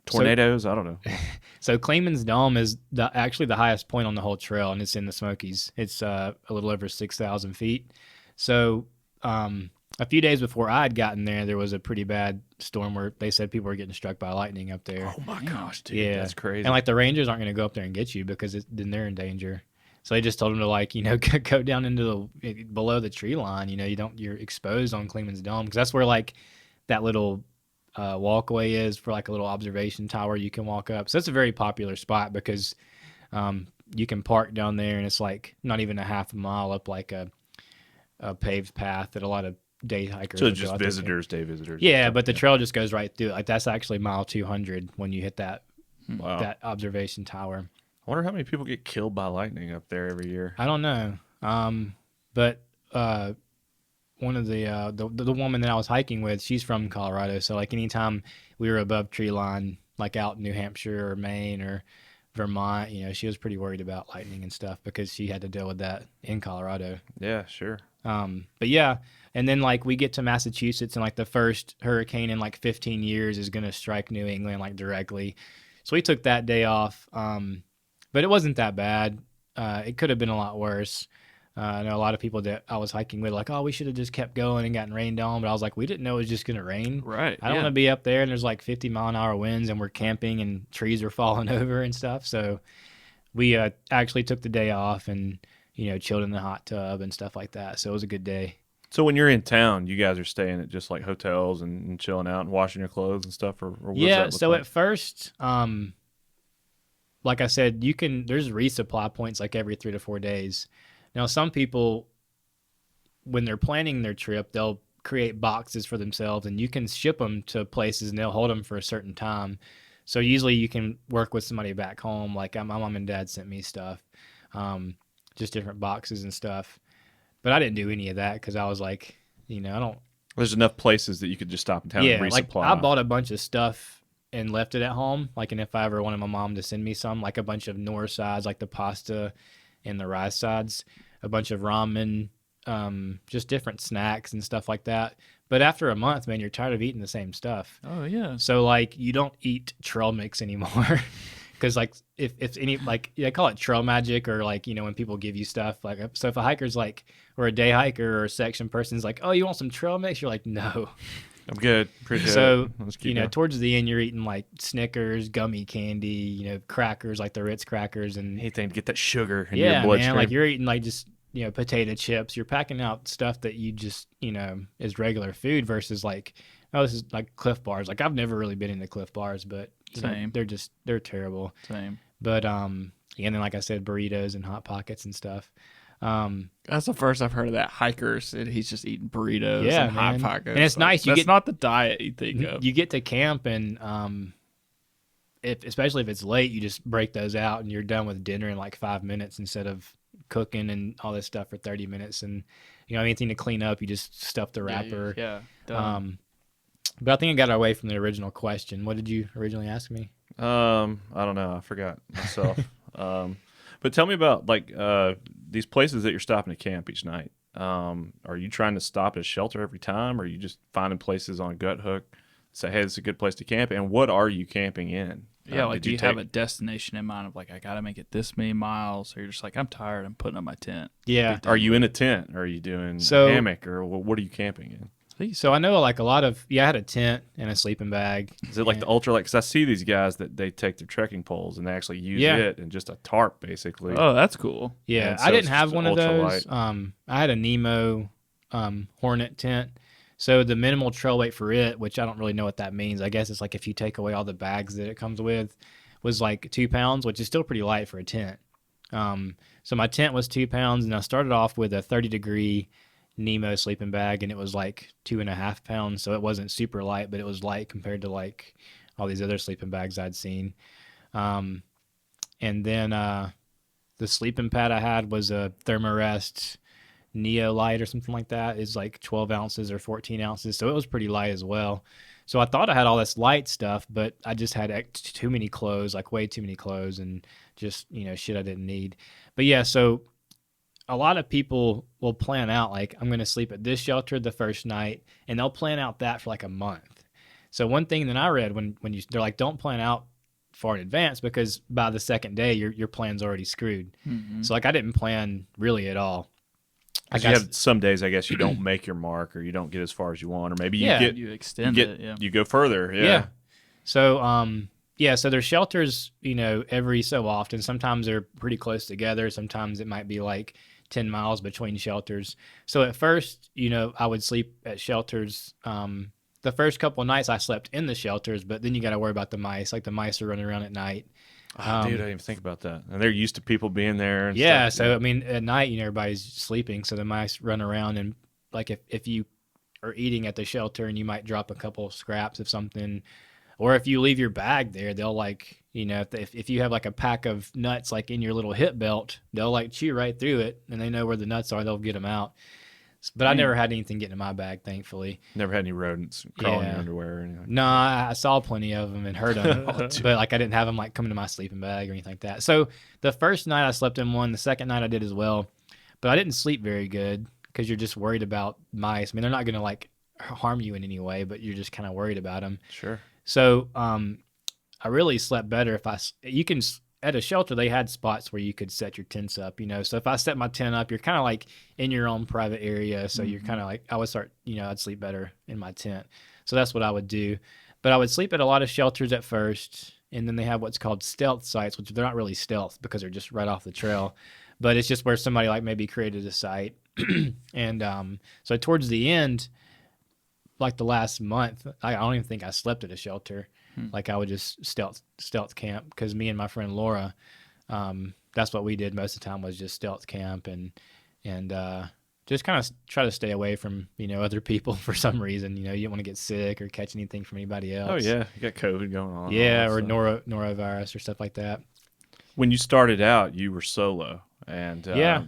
tornadoes. I don't know. So Clemens Dome is actually the highest point on the whole trail, and it's in the Smokies. It's a little over 6,000 feet. So a few days before I had gotten there was a pretty bad storm where they said people were getting struck by lightning up there. Oh my gosh, dude, yeah, that's crazy. And like the rangers aren't going to go up there and get you because then they're in danger. So they just told them to like, go down into below the tree line. You're exposed on Clemens Dome because that's where like that little walkway is for like a little observation tower you can walk up. So it's a very popular spot because you can park down there and it's like not even a half a mile up like a paved path that a lot of day hikers. So just visitors, day visitors. Yeah, but the trail just goes right through. Like that's actually mile 200 when you hit that that observation tower. I wonder how many people get killed by lightning up there every year. I don't know. But one of the woman that I was hiking with, she's from Colorado. So like anytime we were above tree line, like out in New Hampshire or Maine or Vermont, she was pretty worried about lightning and stuff because she had to deal with that in Colorado. Yeah, sure. But yeah, and then like we get to Massachusetts and like the first hurricane in like 15 years is going to strike New England like directly. So we took that day off. But it wasn't that bad. It could have been a lot worse. I know a lot of people that I was hiking with like, oh, we should have just kept going and gotten rained on. But I was like, we didn't know it was just going to rain. Right. I don't want to be up there and there's like 50-mile-an-hour winds and we're camping and trees are falling over and stuff. So we actually took the day off and, chilled in the hot tub and stuff like that. So it was a good day. So when you're in town, you guys are staying at just like hotels and chilling out and washing your clothes and stuff? Or what does that look so like? at first... like I said, there's resupply points like every 3 to 4 days. Now, some people, when they're planning their trip, they'll create boxes for themselves and you can ship them to places and they'll hold them for a certain time. So usually you can work with somebody back home. Like my mom and dad sent me stuff, just different boxes and stuff. But I didn't do any of that because I was like, I don't. There's enough places that you could just stop in town and resupply. Like I bought a bunch of stuff and left it at home. Like, and if I ever wanted my mom to send me some, like a bunch of Muir sides, like the pasta and the rice sides, a bunch of ramen, just different snacks and stuff like that. But after a month, man, you're tired of eating the same stuff. Oh yeah. So like, you don't eat trail mix anymore, because like if any like they call it trail magic or like when people give you stuff like so if a hiker's like or a day hiker or a section person's like, oh, you want some trail mix? You're like, no. I'm good. Appreciate so, it. Let's keep going. Towards the end, you're eating like Snickers, gummy candy, crackers like the Ritz crackers and anything to get that sugar in your bloodstream. Man, like you're eating like just potato chips. You're packing out stuff that you just is regular food versus like, oh, this is like Cliff Bars. Like I've never really been into Cliff Bars, but Same. They're terrible. Same. But and then like I said, burritos and Hot Pockets and stuff. That's the first I've heard of that. Hikers and he's just eating burritos and Hot Pockets. And it's nice. That's not the diet you think of. You get to camp and especially if it's late, you just break those out and you're done with dinner in like 5 minutes instead of cooking and all this stuff for 30 minutes. And anything to clean up, you just stuff the wrapper. Yeah. But I think I got away from the original question. What did you originally ask me? I don't know. I forgot myself. But tell me about like these places that you're stopping to camp each night. Are you trying to stop at a shelter every time, or are you just finding places on Gut Hook? Say, hey, this is a good place to camp. And what are you camping in? Yeah, like do you have a destination in mind of like I got to make it this many miles, or you're just like I'm tired, I'm putting up my tent? Yeah. Are you in a tent? Or are you doing a hammock, or what are you camping in? So I know like a lot of, I had a tent and a sleeping bag. Is it like the ultralight? Because I see these guys that they take their trekking poles and they actually use Yeah. it and just a tarp basically. Oh, that's cool. Yeah, And so I it's didn't have just one of those. ultralight. I had a Nemo Hornet tent. So the minimal trail weight for it, which I don't really know what that means. I guess it's like if you take away all the bags that it comes with, was like 2 pounds, which is still pretty light for a tent. So my tent was 2 pounds, and I started off with a 30-degree Nemo sleeping bag, and it was like 2.5 pounds. So it wasn't super light, but it was light compared to like all these other sleeping bags I'd seen. And then the sleeping pad I had was a Thermarest Neo Light or something like that. It's like 12 ounces or 14 ounces. So it was pretty light as well. So I thought I had all this light stuff, but I just had too many clothes, like way too many clothes and just, shit I didn't need. But yeah, so a lot of people will plan out like I'm going to sleep at this shelter the first night, and they'll plan out that for like a month. So one thing that I read when they're like, don't plan out far in advance because by the second day your plan's already screwed. Mm-hmm. So like I didn't plan really at all. Because you have some days, I guess, you don't make your mark or you don't get as far as you want, or maybe you extend it. Yeah. You go further. Yeah. So so there's shelters, every so often. Sometimes they're pretty close together. Sometimes it might be like 10 miles between shelters. So at first, I would sleep at shelters. The first couple of nights I slept in the shelters, but then you got to worry about the mice. Like the mice are running around at night. Dude, I didn't even think about that. And they're used to people being there. And Yeah. stuff. So, I mean, at night, everybody's sleeping. So the mice run around, and like if you are eating at the shelter and you might drop a couple scraps of something, or if you leave your bag there, they'll like, if you have like a pack of nuts like in your little hip belt, they'll like chew right through it, and they know where the nuts are. They'll get them out. But I never had anything get in my bag, thankfully. Never had any rodents crawling in your underwear or anything. No, I saw plenty of them and heard them, but like I didn't have them like coming to my sleeping bag or anything like that. So the first night I slept in one. The second night I did as well, but I didn't sleep very good because you're just worried about mice. I mean, they're not going to like harm you in any way, but you're just kind of worried about them. Sure. So I really slept better at a shelter, they had spots where you could set your tents up, So if I set my tent up, you're kind of like in your own private area. So you're kind of like, I would start, I'd sleep better in my tent. So that's what I would do. But I would sleep at a lot of shelters at first. And then they have what's called stealth sites, which they're not really stealth because they're just right off the trail. But it's just where somebody like maybe created a site. And so towards the end, like the last month, I don't even think I slept at a shelter. Like I would just stealth camp because me and my friend Laura, that's what we did most of the time was just stealth camp and just kind of try to stay away from other people for some reason. You don't want to get sick or catch anything from anybody else. Oh yeah, you got COVID going on. Yeah, or norovirus or stuff like that. When you started out, you were solo, and Yeah.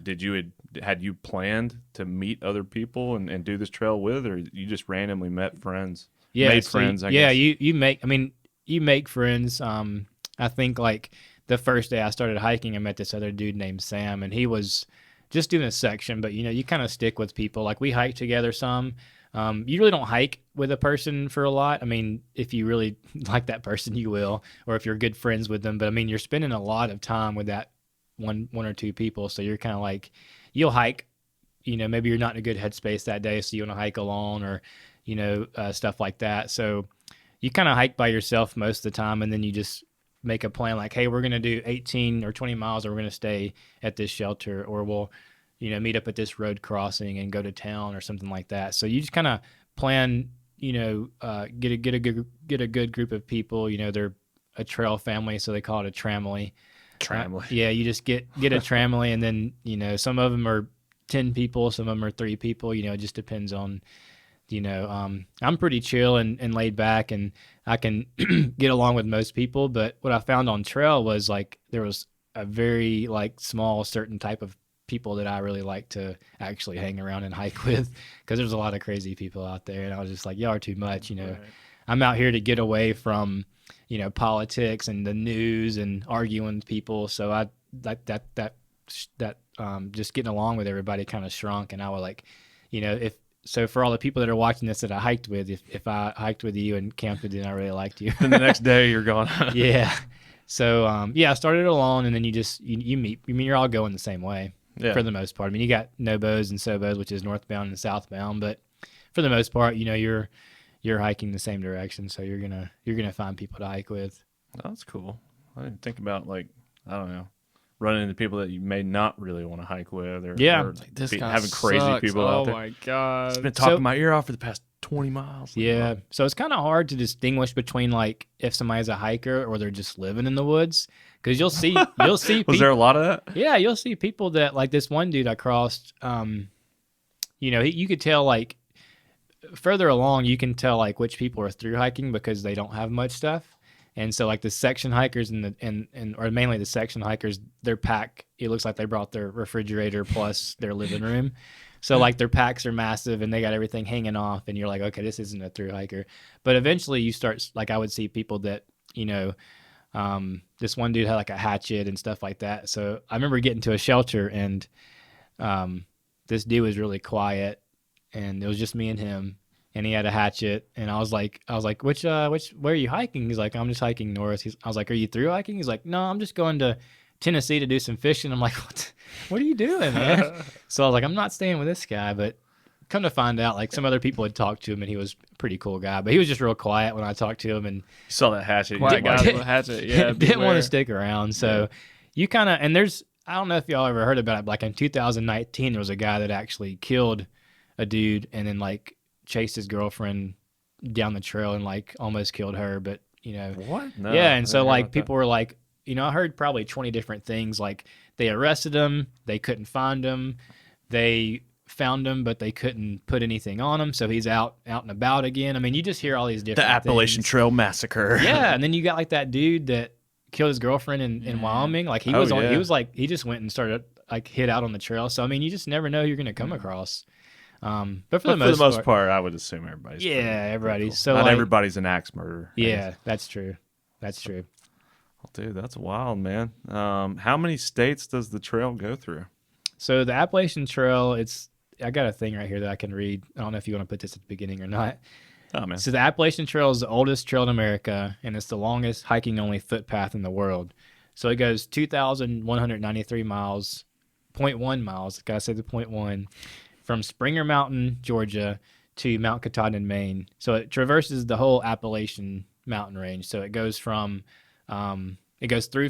had you planned to meet other people and do this trail with, or you just randomly met friends? Yeah, made so friends. I guess. you make friends. I think like the first day I started hiking, I met this other dude named Sam, and he was just doing a section, but you kind of stick with people. Like we hiked together some. You really don't hike with a person for a lot. I mean, if you really like that person, you will, or if you're good friends with them. But I mean, you're spending a lot of time with that one or two people, so you're kind of like, you'll hike. Maybe you're not in a good headspace that day, so you want to hike alone, or stuff like that. So you kind of hike by yourself most of the time, and then you just make a plan like, hey, we're going to do 18 or 20 miles, or we're going to stay at this shelter, or we'll, meet up at this road crossing and go to town or something like that. So you just kind of plan, get a good group of people. They're a trail family, so they call it a tramily. Yeah, you just get a tramily, and then some of them are 10 people, some of them are 3 people. It just depends on. I'm pretty chill and laid back, and I can get along with most people. But what I found on trail was like there was a very like small certain type of people that I really like to actually hang around and hike with, because there's a lot of crazy people out there, and I was just like, y'all are too much. Right. I'm out here to get away from politics and the news and arguing with people. So I like that just getting along with everybody kind of shrunk, and I was like, So for all the people that are watching this that I hiked with, if I hiked with you and camped with you, and I really liked you. Then the next day you're gone. Yeah. So I started alone, and then you meet. I mean, you're all going the same way for the most part. I mean, you got nobos and sobos, which is northbound and southbound, but for the most part, you're hiking the same direction, so you're gonna find people to hike with. Oh, that's cool. I didn't think about I don't know, running into people that you may not really want to hike with, or This guy having crazy sucks. people out there. Oh my god! He's been talking my ear off for the past 20 miles. Yeah, so it's kind of hard to distinguish between if somebody's a hiker or they're just living in the woods, because you'll see Was there a lot of that? Yeah, you'll see people that this one dude I crossed. You could tell further along, you can tell which people are through hiking because they don't have much stuff. And so the section hikers or mainly the section hikers, their pack, it looks like they brought their refrigerator plus their living room. So their packs are massive and they got everything hanging off, and you're like, okay, this isn't a through hiker. But eventually you start, I would see people that, this one dude had a hatchet and stuff like that. So I remember getting to a shelter, and this dude was really quiet, and it was just me and him. And he had a hatchet, and I was like, where are you hiking? He's like, I'm just hiking north. I was like, are you through hiking? He's like, no, I'm just going to Tennessee to do some fishing. I'm like, what are you doing, man? So I was like, I'm not staying with this guy. But come to find out, some other people had talked to him, and he was a pretty cool guy, but he was just real quiet when I talked to him. And You saw that hatchet. Quiet guys with a hatchet. Yeah, didn't want to stick around. So you kind of, and I don't know if y'all ever heard about it. In 2019, there was a guy that actually killed a dude, and then chased his girlfriend down the trail and almost killed her. But What? No, yeah. And so people were I heard probably 20 different things. They arrested him, they couldn't find him, they found him, but they couldn't put anything on him. So he's out and about again. I mean, you just hear all these different the Appalachian things. Trail massacre. Yeah. And then you got that dude that killed his girlfriend in Wyoming. He just went and started hid out on the trail. So I mean, you just never know who you're going to come across. But for the most part, I would assume everybody's. Everybody. Cool. So not everybody's an axe murderer. Yeah, that's true. That's true. Well, dude, that's wild, man. How many states does the trail go through? So the Appalachian Trail, I got a thing right here that I can read. I don't know if you want to put this at the beginning or not. Oh man. So the Appalachian Trail is the oldest trail in America, and it's the longest hiking-only footpath in the world. So it goes 2,193 miles, 0.1 miles. Gotta say the 0.1. From Springer Mountain, Georgia, to Mount Katahdin, Maine. So it traverses the whole Appalachian mountain range. So it goes through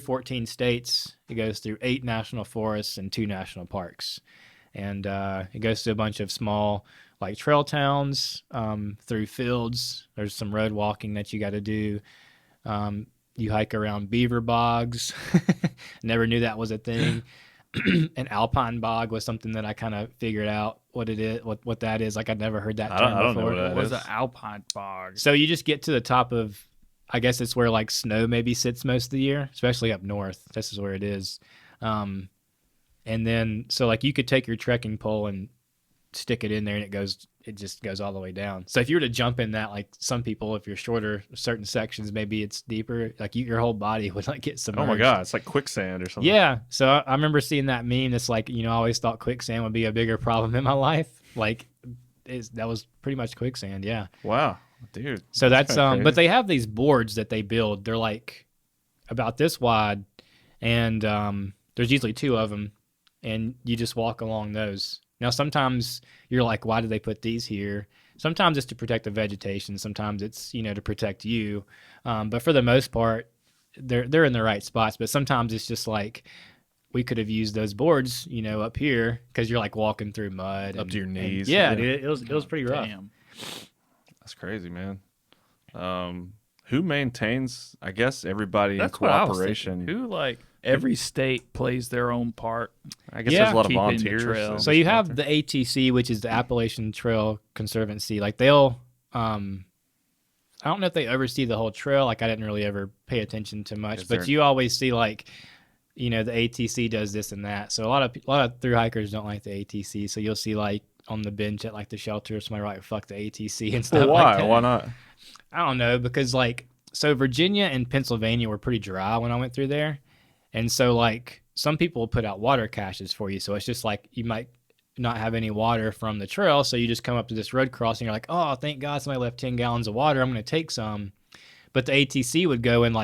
14 states. It goes through 8 national forests and 2 national parks. And it goes to a bunch of small, trail towns, through fields. There's some road walking that you got to do. You hike around beaver bogs. Never knew that was a thing. An alpine bog was something that I kind of figured out what it is, what that is. I'd never heard that term before. I don't know what that What was is. an alpine bog? So you just get to the top of, I guess it's where snow maybe sits most of the year, especially up north. This is where it is. And then so you could take your trekking pole and stick it in there, and it just goes all the way down. So if you were to jump in that, some people, if you're shorter, certain sections, maybe it's deeper, your whole body would get submerged. Oh my god, it's like quicksand or something. Yeah. So I remember seeing that meme that's I always thought quicksand would be a bigger problem in my life. That was pretty much quicksand. Yeah. Wow, dude. So that's crazy. but they have these boards that they build. They're about this wide, and there's usually 2 of them, and you just walk along those. Now, sometimes you're like, why did they put these here? Sometimes it's to protect the vegetation. Sometimes it's, to protect you. But for the most part, they're in the right spots. But sometimes it's just we could have used those boards, up here, because you're walking through mud. Up to your knees. Yeah, dude, it was pretty rough. Damn. That's crazy, man. Who maintains, I guess, everybody That's in what I was cooperation? thinking. Who every state plays their own part. I guess Yeah. there's a lot of Keeping the volunteers. trail. So you have the ATC, which is the Appalachian Trail Conservancy. They'll, I don't know if they oversee the whole trail. I didn't really ever pay attention to much, but you always see the ATC does this and that. So a lot of thru hikers don't like the ATC. So you'll see on the bench at the shelter, somebody fuck the ATC and stuff. Why? Like that. Why not? I don't know, because so Virginia and Pennsylvania were pretty dry when I went through there. And so some people put out water caches for you. So it's just you might not have any water from the trail. So you just come up to this road crossing. You're like, oh, thank God somebody left 10 gallons of water. I'm going to take some. But the ATC would go and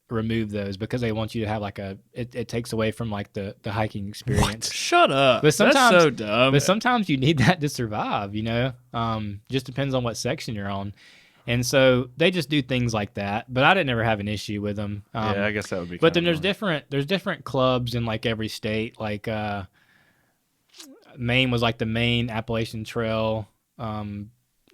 remove those because they want you to have like it takes away from like the hiking experience. Shut up. But sometimes, that's so dumb. But sometimes you need that to survive, just depends on what section you're on. And so they just do things like that, but I didn't ever have an issue with them. Yeah, I guess that would be. But then there's different clubs in like every state. Like Maine was like the Maine Appalachian Trail. I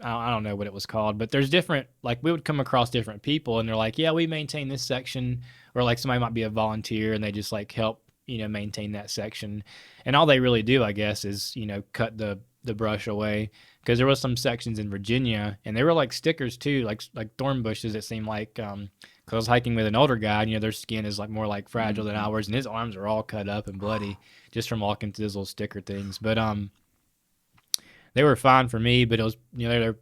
don't know what it was called, but there's different. Like we would come across different people, and they're like, "Yeah, we maintain this section," or like somebody might be a volunteer, and they just like help maintain that section. And all they really do, I guess, is cut the brush away. Because there was some sections in Virginia, and they were like stickers too, like thorn bushes. It seemed like, because I was hiking with an older guy, and their skin is like more like fragile than ours, and his arms are all cut up and bloody just from walking through those little sticker things. But they were fine for me. But it was they're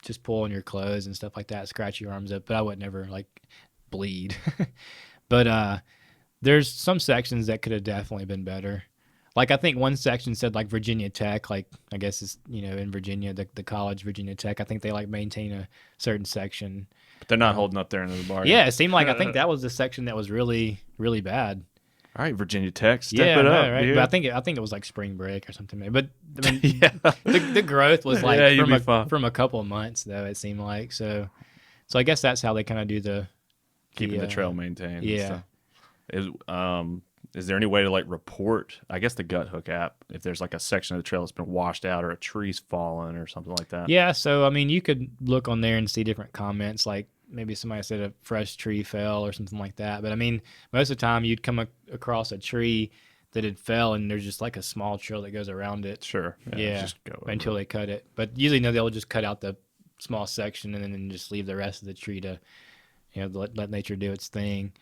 just pulling your clothes and stuff like that, scratch your arms up. But I would never like bleed. But there's some sections that could have definitely been better. Like, I think one section said, like, Virginia Tech, like, I guess it's, in Virginia, the college, Virginia Tech. I think they, like, maintain a certain section. But they're not holding up there into the bar. Yeah, it seemed like, I think that was the section that was really, really bad. All right, Virginia Tech, step it up. Right? Dude. But I think it was, like, spring break or something. But, I mean, the growth was, like, from a couple of months, though, it seemed like. So I guess that's how they kind of do keeping the trail maintained. Yeah. Is there any way to like report, I guess, the Gut Hook app, if there's like a section of the trail that's been washed out or a tree's fallen or something like that? Yeah, so I mean, you could look on there and see different comments, like maybe somebody said a fresh tree fell or something like that. But I mean, most of the time you'd come across a tree that had fell, and there's just like a small trail that goes around it. Sure. Yeah, just go until they cut it. But usually, they'll just cut out the small section and then just leave the rest of the tree to, let nature do its thing.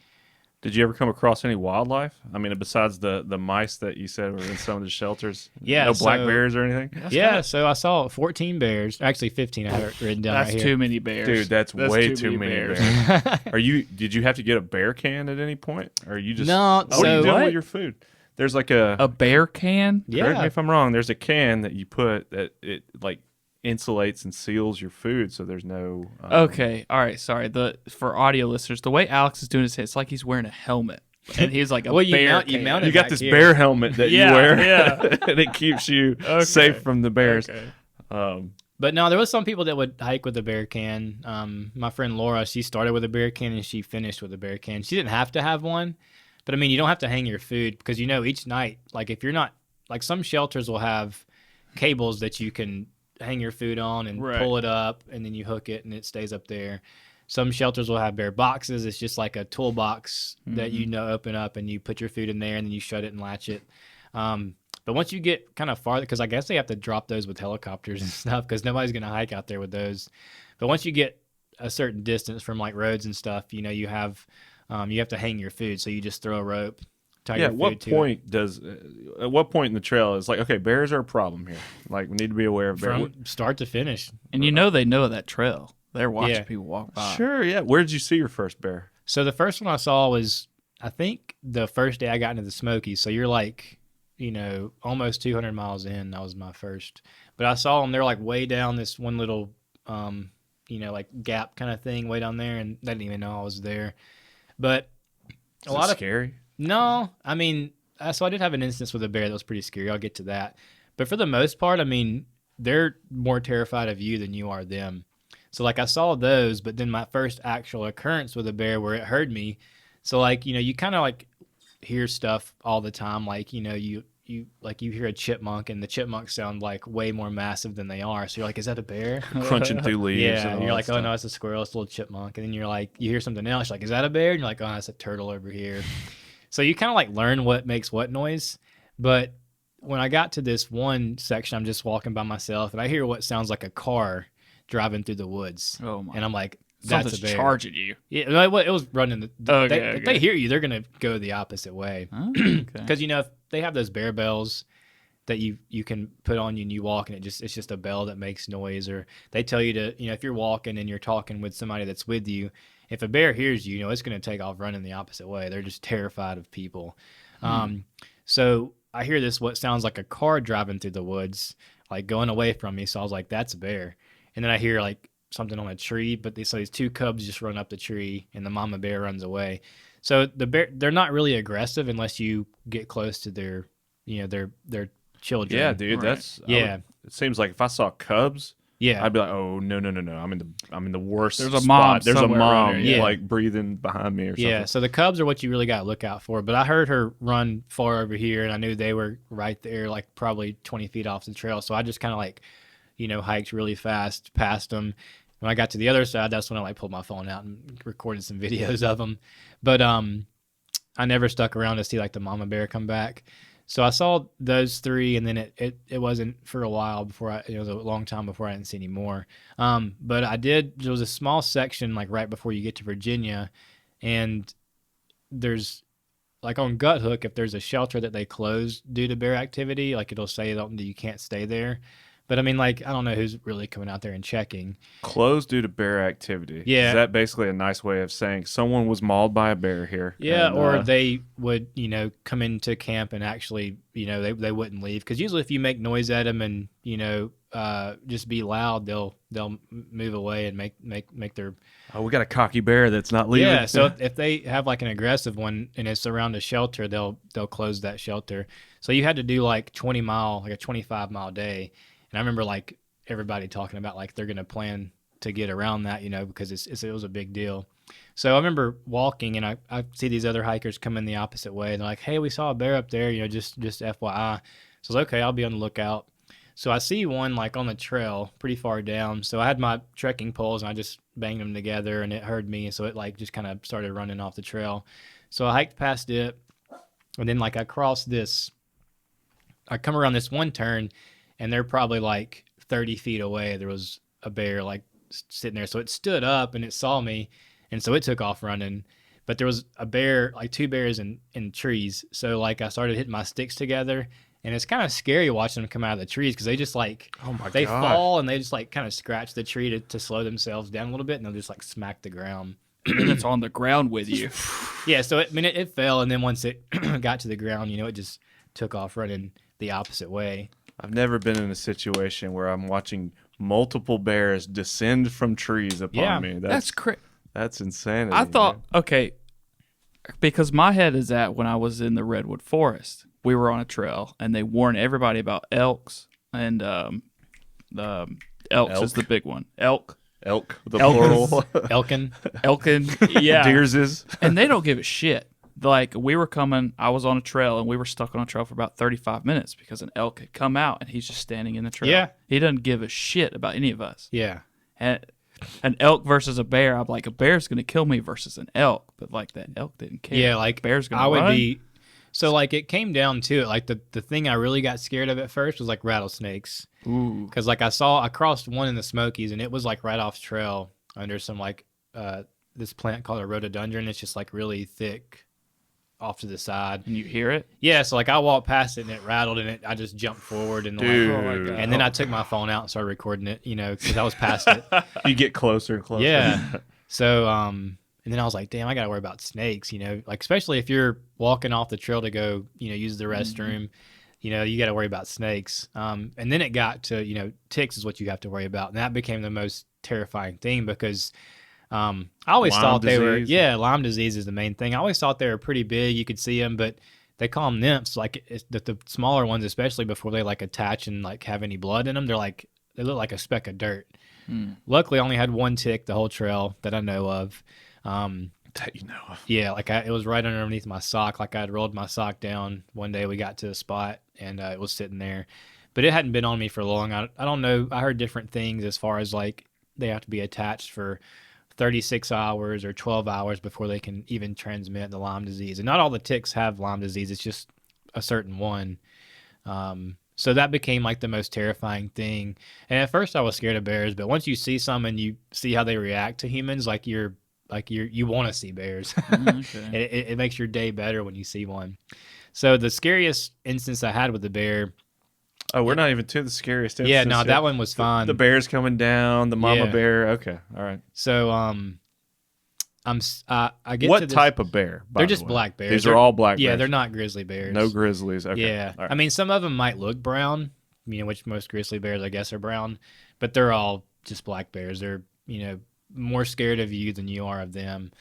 Did you ever come across any wildlife? I mean, besides the mice that you said were in some of the shelters? Yeah. No black bears or anything? So I saw 14 bears. Actually, 15 I have it written down right here. That's too many bears. Dude, that's way too many bears. Did you have to get a bear can at any point? Or you just... No. What are you doing with your food? There's like a bear can? Yeah. Correct me if I'm wrong. There's a can that you put that it like insulates and seals your food, so there's no. Okay, all right. Sorry. For audio listeners, the way Alex is doing his, it's like he's wearing a helmet, and he's like a bear. You mount it. You got this bear helmet that you wear, yeah, and it keeps you safe from the bears. Okay. But no, there was some people that would hike with a bear can. My friend Laura, she started with a bear can and she finished with a bear can. She didn't have to have one, but I mean, you don't have to hang your food because each night, like if you're not like some shelters will have cables that you can hang your food on and pull it up, and then you hook it and it stays up there. Some shelters will have bare boxes. It's just like a toolbox that open up and you put your food in there and then you shut it and latch it. But once you get kind of farther, because I guess they have to drop those with helicopters and stuff because nobody's going to hike out there with those. But once you get a certain distance from like roads and stuff, you have to hang your food. So you just throw a rope. At what point in the trail is like, okay, bears are a problem here. Like we need to be aware of bears. From start to finish. And they know that trail. They're watching people walk by. Sure, yeah. Where did you see your first bear? So the first one I saw was, I think, the first day I got into the Smokies. So you're like, almost 200 miles in. That was my first. But I saw them. They're like way down this one little, like gap kind of thing way down there, and they didn't even know I was there. But a lot of scary. No, I mean, so I did have an instance with a bear that was pretty scary. I'll get to that. But for the most part, I mean, they're more terrified of you than you are them. So, like, I saw those, but then my first actual occurrence with a bear where it heard me. So, like, you kind of, like, hear stuff all the time. Like, you hear a chipmunk, and the chipmunks sound, like, way more massive than they are. So you're like, is that a bear? Crunching through leaves. Yeah, and you're like, oh, no, it's a squirrel. It's a little chipmunk. And then you're like, you hear something else. You're like, is that a bear? And you're like, oh, it's a turtle over here. So you kind of like learn what makes what noise. But when I got to this one section, I'm just walking by myself and I hear what sounds like a car driving through the woods. Oh my! And I'm like, that's something's a bear. Charging you. Yeah, it was running. If they hear you, they're gonna go the opposite way. Because if they have those bear bells that you can put on you and you walk, and it's just a bell that makes noise, or they tell you to, if you're walking and you're talking with somebody that's with you. If a bear hears you, it's going to take off running the opposite way. They're just terrified of people. So I hear this, what sounds like a car driving through the woods, like going away from me. So I was like, that's a bear. And then I hear like something on a tree, but so these two cubs just run up the tree, and the mama bear runs away. So they're not really aggressive unless you get close to their children. Yeah, dude, Right. it seems like if I saw cubs, Yeah. I'd be like, oh no. I'm in the worst. There's a spot. mom There's a somewhere around mom here, yeah. like breathing behind me or something. Yeah, so the cubs are what you really got to look out for. But I heard her run far over here, and I knew they were right there, like probably 20 feet off the trail. So I just kind of like, hiked really fast past them. When I got to the other side, that's when I like pulled my phone out and recorded some videos of them. But I never stuck around to see like the mama bear come back. So I saw those three, and then it wasn't for a while before it was a long time before I didn't see any more. But there was a small section like right before you get to Virginia, and there's like on Gut Hook, if there's a shelter that they closed due to bear activity, like it'll say that you can't stay there. But I mean, like, I don't know who's really coming out there and checking. Closed due to bear activity. Yeah. Is that basically a nice way of saying someone was mauled by a bear here? Yeah, and, or they would, come into camp and actually, they wouldn't leave. Because usually if you make noise at them and, just be loud, they'll move away and make their... Oh, we got a cocky bear that's not leaving. Yeah, so if they have like an aggressive one and it's around a shelter, they'll close that shelter. So you had to do like a 25-mile day. And I remember like everybody talking about like they're going to plan to get around that, because it was a big deal. So I remember walking, and I see these other hikers come in the opposite way, and they're like, hey, we saw a bear up there, just FYI. So I was like, okay, I'll be on the lookout. So I see one like on the trail pretty far down. So I had my trekking poles, and I just banged them together, and it heard me. So it like just kind of started running off the trail. So I hiked past it, and then like I come around this one turn, and they're probably like 30 feet away. There was a bear like sitting there. So it stood up and it saw me. And so it took off running. But there was a bear, like two bears in trees. So like I started hitting my sticks together. And it's kind of scary watching them come out of the trees because they just like, they fall and they just like kind of scratch the tree to slow themselves down a little bit. And they'll just like smack the ground. And it's on the ground with you. Yeah. So it fell. And then once it got to the ground, it just took off running the opposite way. I've never been in a situation where I'm watching multiple bears descend from trees upon me. That's crazy. That's insanity. I thought, okay, because my head is at when I was in the Redwood Forest, we were on a trail, and they warned everybody about elks, and the elk is the big one. Elk, the Elkins. plural. Elkin, yeah. Deerses. And they don't give a shit. Like, we were coming, I was on a trail, and we were stuck on a trail for about 35 minutes because an elk had come out, and he's just standing in the trail. Yeah. He doesn't give a shit about any of us. Yeah. And an elk versus a bear, I'm like, a bear's going to kill me versus an elk. But, like, that elk didn't care. Yeah, like, bear's going to I run. would be... So, like, it came down to it. Like, the thing I really got scared of at first was, like, rattlesnakes. Ooh. Because, like, I crossed one in the Smokies, and it was, like, right off trail under some, like, this plant called a rhododendron. It's just, like, really thick off to the side. And you hear it? Yeah, so, like, I walked past it, and it rattled, and I just jumped forward. And, Dude. like, oh my God. And then I took my phone out and started recording it, because I was past it. You get closer and closer. Yeah. So, and then I was like, damn, I got to worry about snakes, like, especially if you're walking off the trail to go, use the restroom, you got to worry about snakes. And then it got to, ticks is what you have to worry about. And that became the most terrifying thing because I always thought they were, Lyme disease is the main thing. I always thought they were pretty big. You could see them, but they call them nymphs. Like the smaller ones, especially before they like attach and like have any blood in them, they look like a speck of dirt. Luckily, I only had one tick the whole trail that I know of. That you know of. Yeah, like it was right underneath my sock. Like I had rolled my sock down one day. We got to a spot and it was sitting there, but it hadn't been on me for long. I don't know. I heard different things as far as like they have to be attached for 36 hours or 12 hours before they can even transmit the Lyme disease. And not all the ticks have Lyme disease. It's just a certain one. So that became like the most terrifying thing. And at first I was scared of bears, but once you see some and you see how they react to humans, you want to see bears. Okay. It makes your day better when you see one. So the scariest instance I had with the bear. Oh, we're not even to the scariest instance. Yeah, no, that one was fine. The bear's coming down, the mama bear. Okay, all right. So I get what to this, type of bear? They're just black bears. These are all black bears. Yeah, they're not grizzly bears. No grizzlies. Okay. Yeah, all right. I mean some of them might look brown, which most grizzly bears I guess are brown, but they're all just black bears. They're more scared of you than you are of them.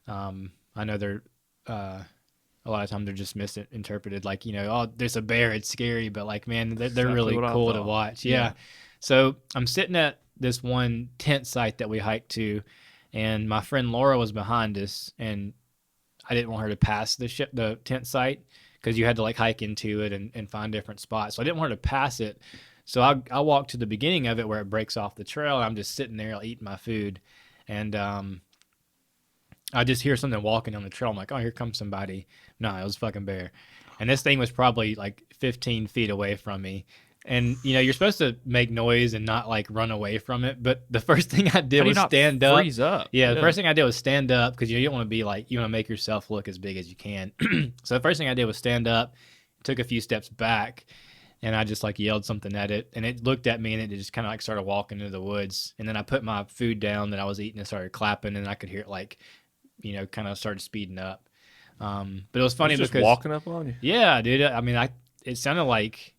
I know they're a lot of times they're just misinterpreted, like, oh, there's a bear, it's scary, but like, man, they're Exactly really what I cool to thought. watch. Yeah. So I'm sitting at this one tent site that we hiked to, and my friend Laura was behind us, and I didn't want her to pass the tent site because you had to like hike into it and find different spots. So I didn't want her to pass it. So I walked to the beginning of it where it breaks off the trail, and I'm just sitting there eating my food, and I just hear something walking on the trail. I'm like, oh, here comes somebody. No, it was a fucking bear. And this thing was probably like 15 feet away from me. And, you're supposed to make noise and not like run away from it. But the first thing I did How do you was not stand up. freeze up? Yeah, the first thing I did was stand up because you don't want to be like, you want to make yourself look as big as you can. So the first thing I did was stand up, took a few steps back, and I just like yelled something at it. And it looked at me, and it just kind of like started walking into the woods. And then I put my food down that I was eating and started clapping, and I could hear it like, kind of started speeding up. But it was funny It's because just walking up on you. yeah, dude. I mean, it sounded like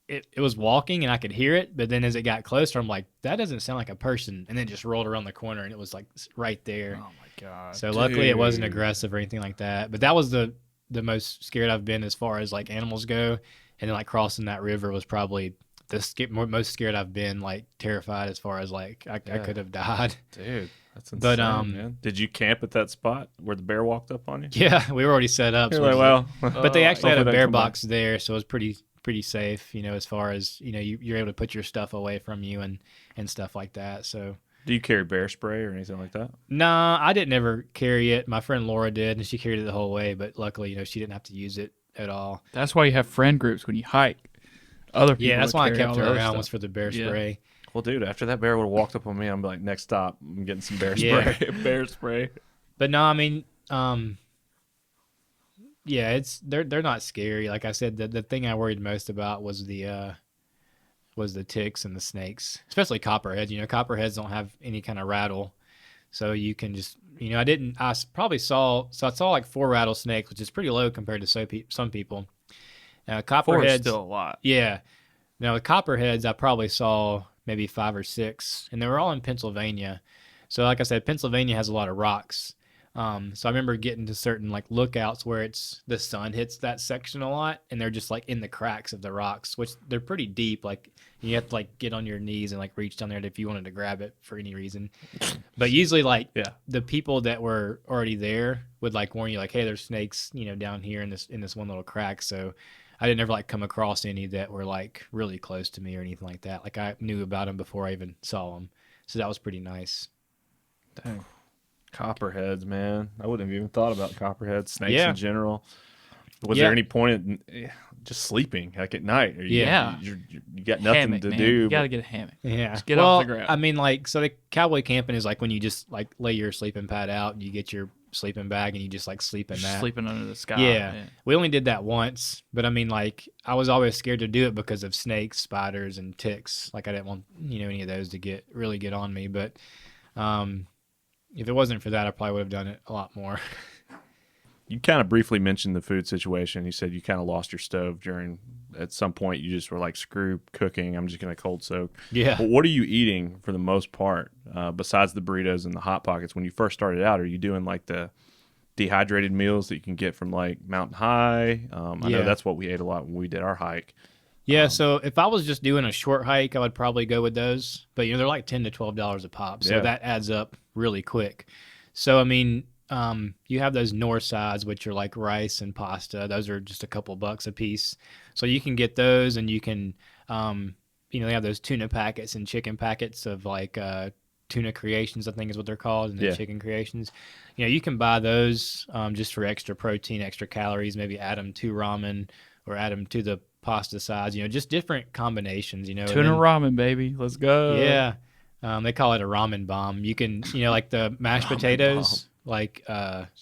it was walking, and I could hear it. But then as it got closer, I'm like, that doesn't sound like a person. And then it just rolled around the corner, and it was like right there. Oh my god. So luckily, it wasn't dude. aggressive or anything like that. But that was the most scared I've been as far as like animals go. And then like crossing that river was probably the most scared I've been. Like terrified as far as like I could have died. Dude, that's insane, But, man. Did you camp at that spot where the bear walked up on you? Yeah, we were already set up. You're so like, it was well, but they actually had a hopefully they bear come back. box there, so it was pretty safe, as far as, you're able to put your stuff away from you and stuff like that. So Do you carry bear spray or anything like that? nah, I didn't ever carry it. My friend Laura did, and she carried it the whole way, but luckily, she didn't have to use it at all. That's why you have friend groups when you hike. Other people. Yeah, that's to why I carry kept all her the other around stuff. was for the bear Yeah. spray. Well, dude, after that bear would have walked up on me, I'm like, next stop, I'm getting some bear Yeah. spray. Bear spray. But no, I mean, yeah, they're not scary. Like I said, the thing I worried most about was the ticks and the snakes, especially copperheads. Copperheads don't have any kind of rattle, so you can just, I saw like 4 rattlesnakes, which is pretty low compared to some people. 4 is Copperheads, still a lot. yeah. Now the copperheads, I probably saw maybe 5 or 6, and they were all in Pennsylvania. So like I said, Pennsylvania has a lot of rocks. So I remember getting to certain like lookouts where the sun hits that section a lot, and they're just like in the cracks of the rocks, which they're pretty deep. Like you have to like get on your knees and like reach down there if you wanted to grab it for any reason. But usually like Yeah. the people that were already there would like warn you like, hey, there's snakes, down here in this one little crack. So I didn't ever like come across any that were like really close to me or anything like that. Like I knew about them before I even saw them. So that was pretty nice. Dang. Copperheads, man. I wouldn't have even thought about copperheads, snakes Yeah. in general. Was Yeah. there any point in just sleeping like at night? Or Yeah. you got nothing Hammock, to man. do. You got to but- get a hammock. Yeah. Just get well, off the ground. I mean, like, so the cowboy camping is like when you just like lay your sleeping pad out and you get your sleeping bag and you just like sleep in Just that. sleeping under the sky. Yeah. We only did that once, but I mean, like, I was always scared to do it because of snakes, spiders, and ticks. Like, I didn't want, any of those to really get on me. But if it wasn't for that, I probably would have done it a lot more. You kind of briefly mentioned the food situation. You said you kind of lost your stove at some point you just were like, screw cooking. I'm just going to cold soak. Yeah. But what are you eating for the most part, besides the burritos and the Hot Pockets? When you first started out, are you doing like the dehydrated meals that you can get from like Mountain High? I Yeah. know that's what we ate a lot when we did our hike. Yeah, so if I was just doing a short hike, I would probably go with those. But they're like $10 to $12 a pop, so Yeah. that adds up really quick. So I mean, you have those north sides, which are like rice and pasta. Those are just a couple bucks a piece. So you can get those, and you can, they have those tuna packets and chicken packets of like tuna creations, I think is what they're called, and the Yeah. chicken creations. You can buy those just for extra protein, extra calories. Maybe add them to ramen or add them to the pasta sides, just different combinations, and Tuna then- ramen, baby. Let's go. yeah. They call it a ramen bomb. You can, like the mashed potatoes, like,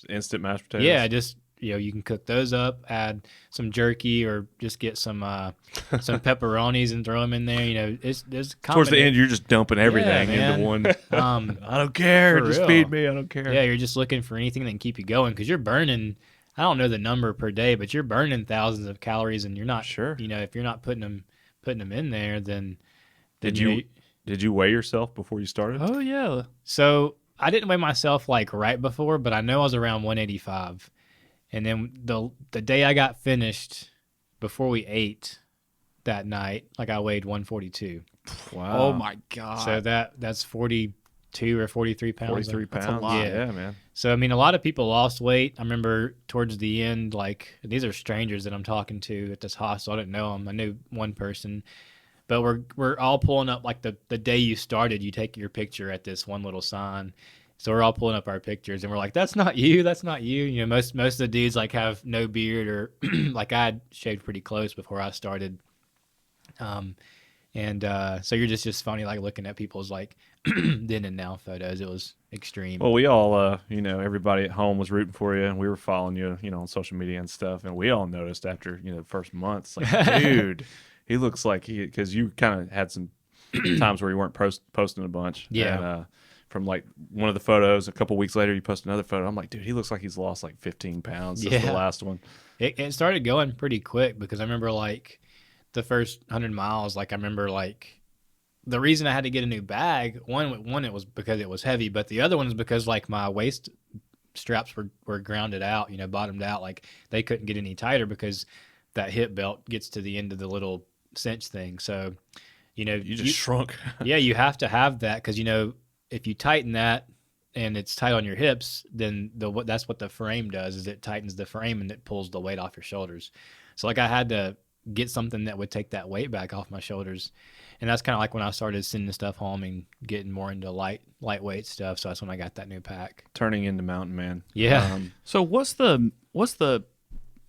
Instant mashed potatoes. yeah, just, you can cook those up, add some jerky, or just get some pepperonis and throw them in there. There's Towards the end, you're just dumping everything man. into one. um, I don't care. For Just real. feed me. I don't care. yeah, you're just looking for anything that can keep you going, because you're burning, I don't know the number per day, but you're burning thousands of calories, and you're not Sure. if you're not putting them in there, then Did you you know, Did you weigh yourself before you started? Oh yeah. So I didn't weigh myself like right before, but I know I was around 185. And then the day I got finished, before we ate that night, like I weighed 142. Wow. Oh my God. So that's 42 or 43 pounds. 43 That's a pounds. lot. Yeah, man. So, I mean, a lot of people lost weight. I remember towards the end, like, these are strangers that I'm talking to at this hostel. I didn't know them. I knew one person. But we're all pulling up, like, the day you started, you take your picture at this one little sign. So we're all pulling up our pictures, and we're like, that's not you. That's not you. You know, most of the dudes, like, have no beard or, like, I had shaved pretty close before I started. So you're just funny, like, looking at people's, like, then and now photos. It was extreme. Well, we all, everybody at home was rooting for you, and we were following you, on social media and stuff, and we all noticed after, the first months, like, dude, he looks like because you kind of had some times where you weren't posting a bunch. Yeah. And, from like one of the photos, a couple weeks later, you post another photo. I'm like, dude, he looks like he's lost like 15 pounds since the last one. It started going pretty quick because I remember like the first 100 miles, like I remember like the reason I had to get a new bag, one it was because it was heavy, but the other one is because like my waist straps were grounded out, bottomed out. Like they couldn't get any tighter because that hip belt gets to the end of the little cinch thing. So, you just shrunk. Yeah, you have to have that because, if you tighten that and it's tight on your hips, then that's what the frame does is it tightens the frame and it pulls the weight off your shoulders. So like I had to get something that would take that weight back off my shoulders. And that's kind of like when I started sending stuff home and getting more into lightweight stuff. So that's when I got that new pack. Turning into mountain man. Yeah. So what's the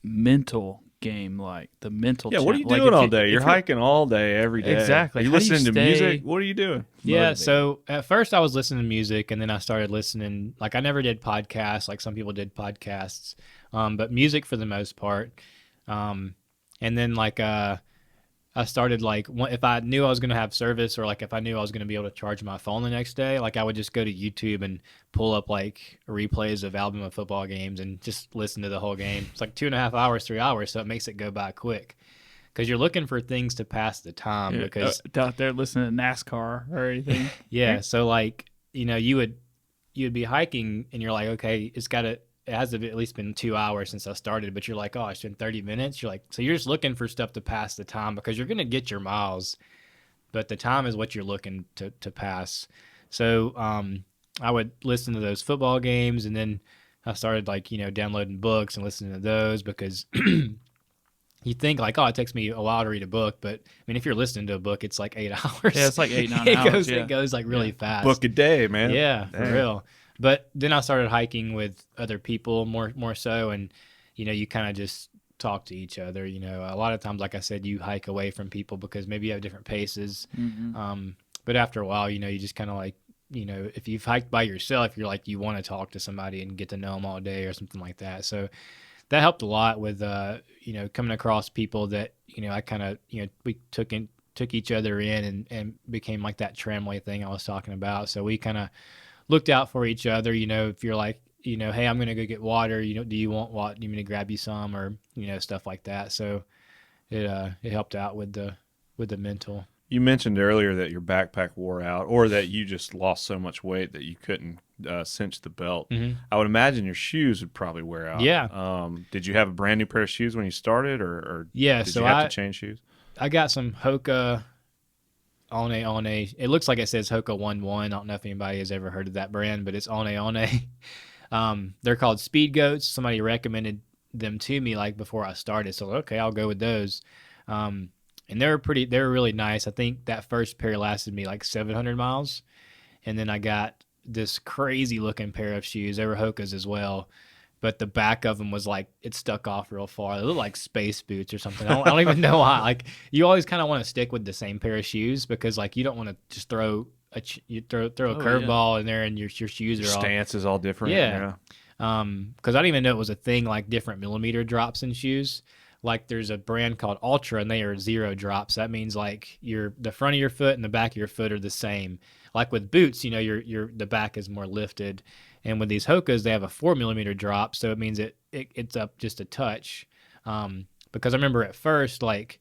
mental game like? The mental what are you like doing all day? You're hiking all day, every day. Exactly. Are you How do you listening to stay- music? What are you doing? Yeah, Motivated. so at first I was listening to music, and then I started listening. Like I never did podcasts, like some people did podcasts, but music for the most part. And then like I started like if I knew I was gonna have service, or like if I knew I was gonna be able to charge my phone the next day, like I would just go to YouTube and pull up like replays of Alabama football games and just listen to the whole game. It's like 2.5 hours, 3 hours, so it makes it go by quick. Because you're looking for things to pass the time. Because out there listening to NASCAR or anything. yeah, so like you'd be hiking and you're like, okay, it has to be at least been 2 hours since I started, but you're like, oh, it's been 30 minutes. You're like, so you're just looking for stuff to pass the time because you're gonna get your miles, but the time is what you're looking to pass. So I would listen to those football games, and then I started like downloading books and listening to those because. You think like, oh, it takes me a while to read a book, but I mean, if you're listening to a book, it's like 8 hours. Yeah, it's like 8-9 hours. It goes like really fast. Book a day, man. Yeah, Dang. for real. But then I started hiking with other people more so, and you kind of just talk to each other. A lot of times, like I said, you hike away from people because maybe you have different paces. Mm-hmm. But after a while, you just kind of like, if you've hiked by yourself, you're like you want to talk to somebody and get to know them all day or something like that. So. That helped a lot with, coming across people that, I kind of, we took each other in and became like that tramway thing I was talking about. So we kind of looked out for each other, if you're like, hey, I'm going to go get water, do you want water? Do you want me to grab you some or, stuff like that. So it helped out with the mental. You mentioned earlier that your backpack wore out, or that you just lost so much weight that you couldn't cinch the belt. Mm-hmm. I would imagine your shoes would probably wear out. Yeah. Did you have a brand new pair of shoes when you started, or yeah, did so you have to change shoes? I got some Hoka on a. It looks like it says Hoka 1-1. I don't know if anybody has ever heard of that brand, but it's on a. They're called Speed Goats. Somebody recommended them to me like before I started, so okay, I'll go with those. And they were really nice. I think that first pair lasted me like 700 miles. And then I got this crazy looking pair of shoes. They were Hokas as well. But the back of them was like, it stuck off real far. They look like space boots or something. I don't even know why. Like, you always kind of want to stick with the same pair of shoes because like you don't want to just throw a curveball in there and your shoes are all. Stance is all different. Yeah. Because I didn't even know it was a thing like different millimeter drops in shoes. Like there's a brand called Ultra and they are 0 drops. That means like the front of your foot and the back of your foot are the same. Like with boots, the back is more lifted. And with these Hokas, they have a 4 millimeter drop. So it means it's up just a touch. Because I remember at first, like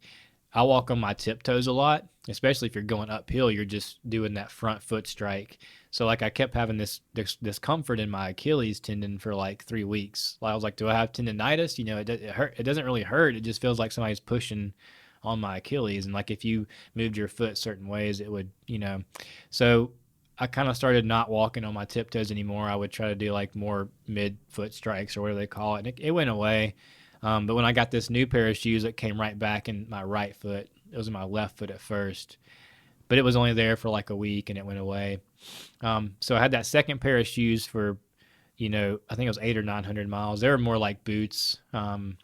I walk on my tiptoes a lot, especially if you're going uphill. You're just doing that front foot strike. So like I kept having this discomfort in my Achilles tendon for like 3 weeks. I was like, do I have tendonitis? It hurt. It doesn't really hurt. It just feels like somebody's pushing on my Achilles. And like if you moved your foot certain ways, it would, So I kind of started not walking on my tiptoes anymore. I would try to do like more mid-foot strikes or whatever they call it. And it went away. But when I got this new pair of shoes, it came right back in my right foot. It was in my left foot at first, but it was only there for like a week and it went away. So I had that second pair of shoes for, I think it was 800 or 900 miles. They were more like boots. And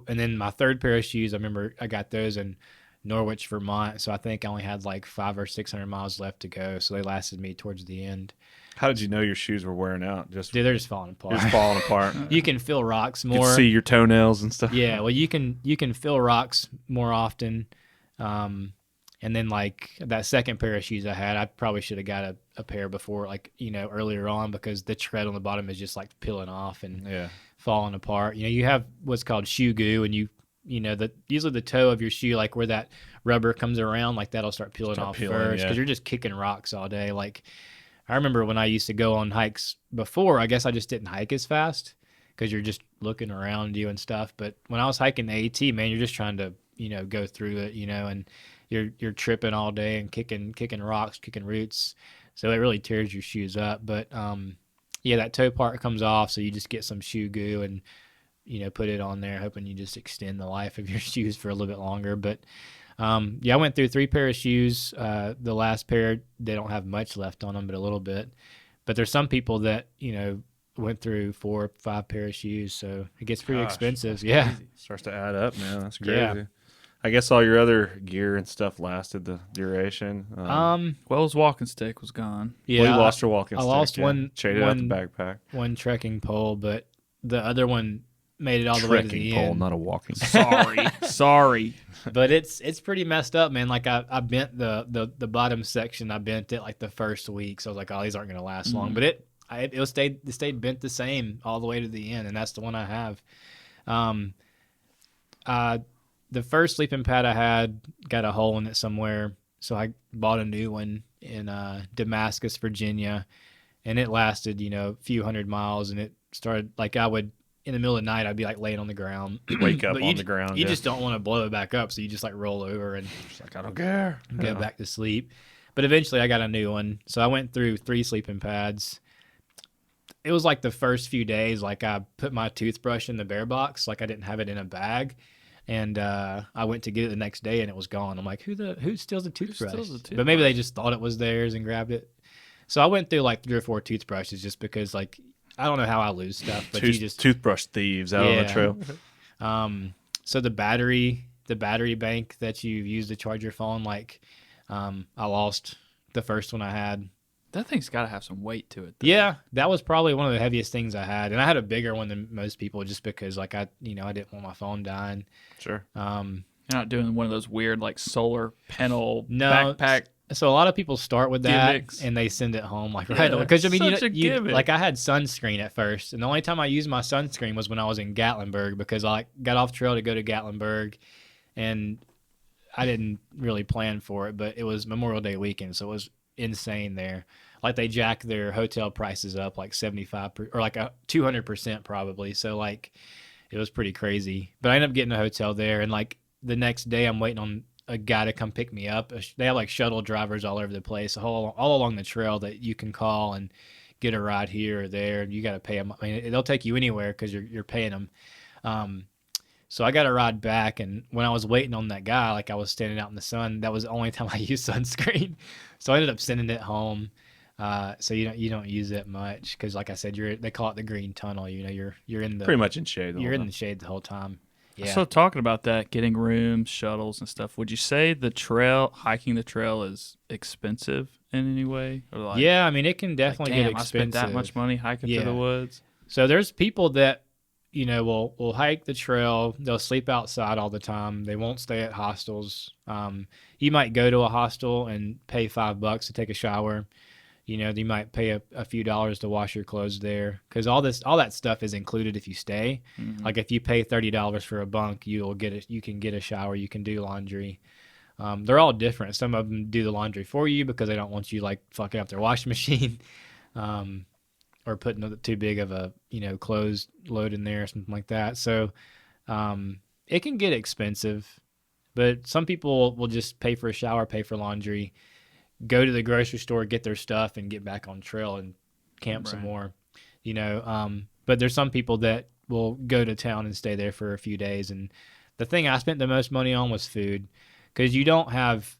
then my third pair of shoes, I remember I got those in Norwich, Vermont. So I think I only had like 500 or 600 miles left to go. So they lasted me towards the end. How did you know your shoes were wearing out? Dude, they're just falling apart. Just falling apart. You can feel rocks more. You can see your toenails and stuff. Yeah, well, you can feel rocks more often. And then like that second pair of shoes I had, I probably should have got a pair before, like, earlier on, because the tread on the bottom is just like peeling off and falling apart. You have what's called shoe goo, and usually the toe of your shoe, like where that rubber comes around, like that'll start peeling off first, because you're just kicking rocks all day. Like I remember when I used to go on hikes before, I guess I just didn't hike as fast because you're just looking around you and stuff. But when I was hiking the AT, man, you're just trying to, go through it, and you're tripping all day and kicking rocks, kicking roots. So it really tears your shoes up. But that toe part comes off, so you just get some shoe goo and, put it on there, hoping you just extend the life of your shoes for a little bit longer. But I went through 3 pair of shoes. The last pair, they don't have much left on them, but a little bit. But there's some people that, went through 4 or 5 pair of shoes, so it gets pretty expensive. Yeah. Starts to add up, man. That's crazy. Yeah. I guess all your other gear and stuff lasted the duration. Well, his walking stick was gone. Yeah. Well, you lost your walking stick. I lost one. Traded out the backpack. One trekking pole, but the other one made it all the way to the pole, end. not a walking. Sorry. But it's pretty messed up, man. Like I bent the bottom section. I bent it like the first week, so I was like, oh, these aren't gonna last long. But it stayed bent the same all the way to the end, and that's the one I have. The first sleeping pad I had got a hole in it somewhere, so I bought a new one in Damascus, Virginia, and it lasted, a few hundred miles, and it started like I would. In the middle of the night, I'd be like laying on the ground. Wake up on the ground. You just don't want to blow it back up, so you just like roll over and just like, I don't care. Go back to sleep. But eventually I got a new one. So I went through 3 sleeping pads. It was like the first few days, like I put my toothbrush in the bear box, like I didn't have it in a bag. And I went to get it the next day and it was gone. I'm like, who steals a toothbrush? But maybe they just thought it was theirs and grabbed it. So I went through like 3 or 4 toothbrushes just because like I don't know how I lose stuff, but you just toothbrush thieves out on the trail. So the battery bank that you use to charge your phone, like I lost the first one I had. That thing's got to have some weight to it, though. Yeah, that was probably one of the heaviest things I had, and I had a bigger one than most people just because like I didn't want my phone dying. Sure. You're not doing one of those weird like solar panel backpack. So a lot of people start with that and they send it home like right away. Because I mean, like I had sunscreen at first, and the only time I used my sunscreen was when I was in Gatlinburg because I got off trail to go to Gatlinburg, and I didn't really plan for it, but it was Memorial Day weekend, so it was insane there. Like they jacked their hotel prices up like 75% or like 200% probably. So like it was pretty crazy. But I ended up getting a hotel there, and like the next day I'm waiting on a guy to come pick me up. They have like shuttle drivers all over the place, all along the trail that you can call and get a ride here or there. And you got to pay them. I mean, they'll take you anywhere because you're paying them. So I got a ride back, and when I was waiting on that guy, like I was standing out in the sun, that was the only time I used sunscreen. So I ended up sending it home. So you don't use it much because, like I said, they call it the green tunnel. You're in the pretty much in shade. You're in the shade the whole time. Yeah. So talking about that, getting rooms, shuttles, and stuff, would you say hiking the trail is expensive in any way? Or like, yeah, I mean, it can definitely get expensive. I spent that much money hiking through the woods. So there's people that, will hike the trail. They'll sleep outside all the time. They won't stay at hostels. You might go to a hostel and pay $5 to take a shower. You might pay a few dollars to wash your clothes there, because all that stuff is included if you stay. Like if you pay $30 for a bunk, you can get a shower, you can do laundry. They're all different. Some of them do the laundry for you because they don't want you like fucking up their washing machine, or putting too big of a clothes load in there or something like that. So it can get expensive, but some people will just pay for a shower, pay for laundry, go to the grocery store, get their stuff, and get back on trail and camp some more. But there's some people that will go to town and stay there for a few days. And the thing I spent the most money on was food, because you don't have,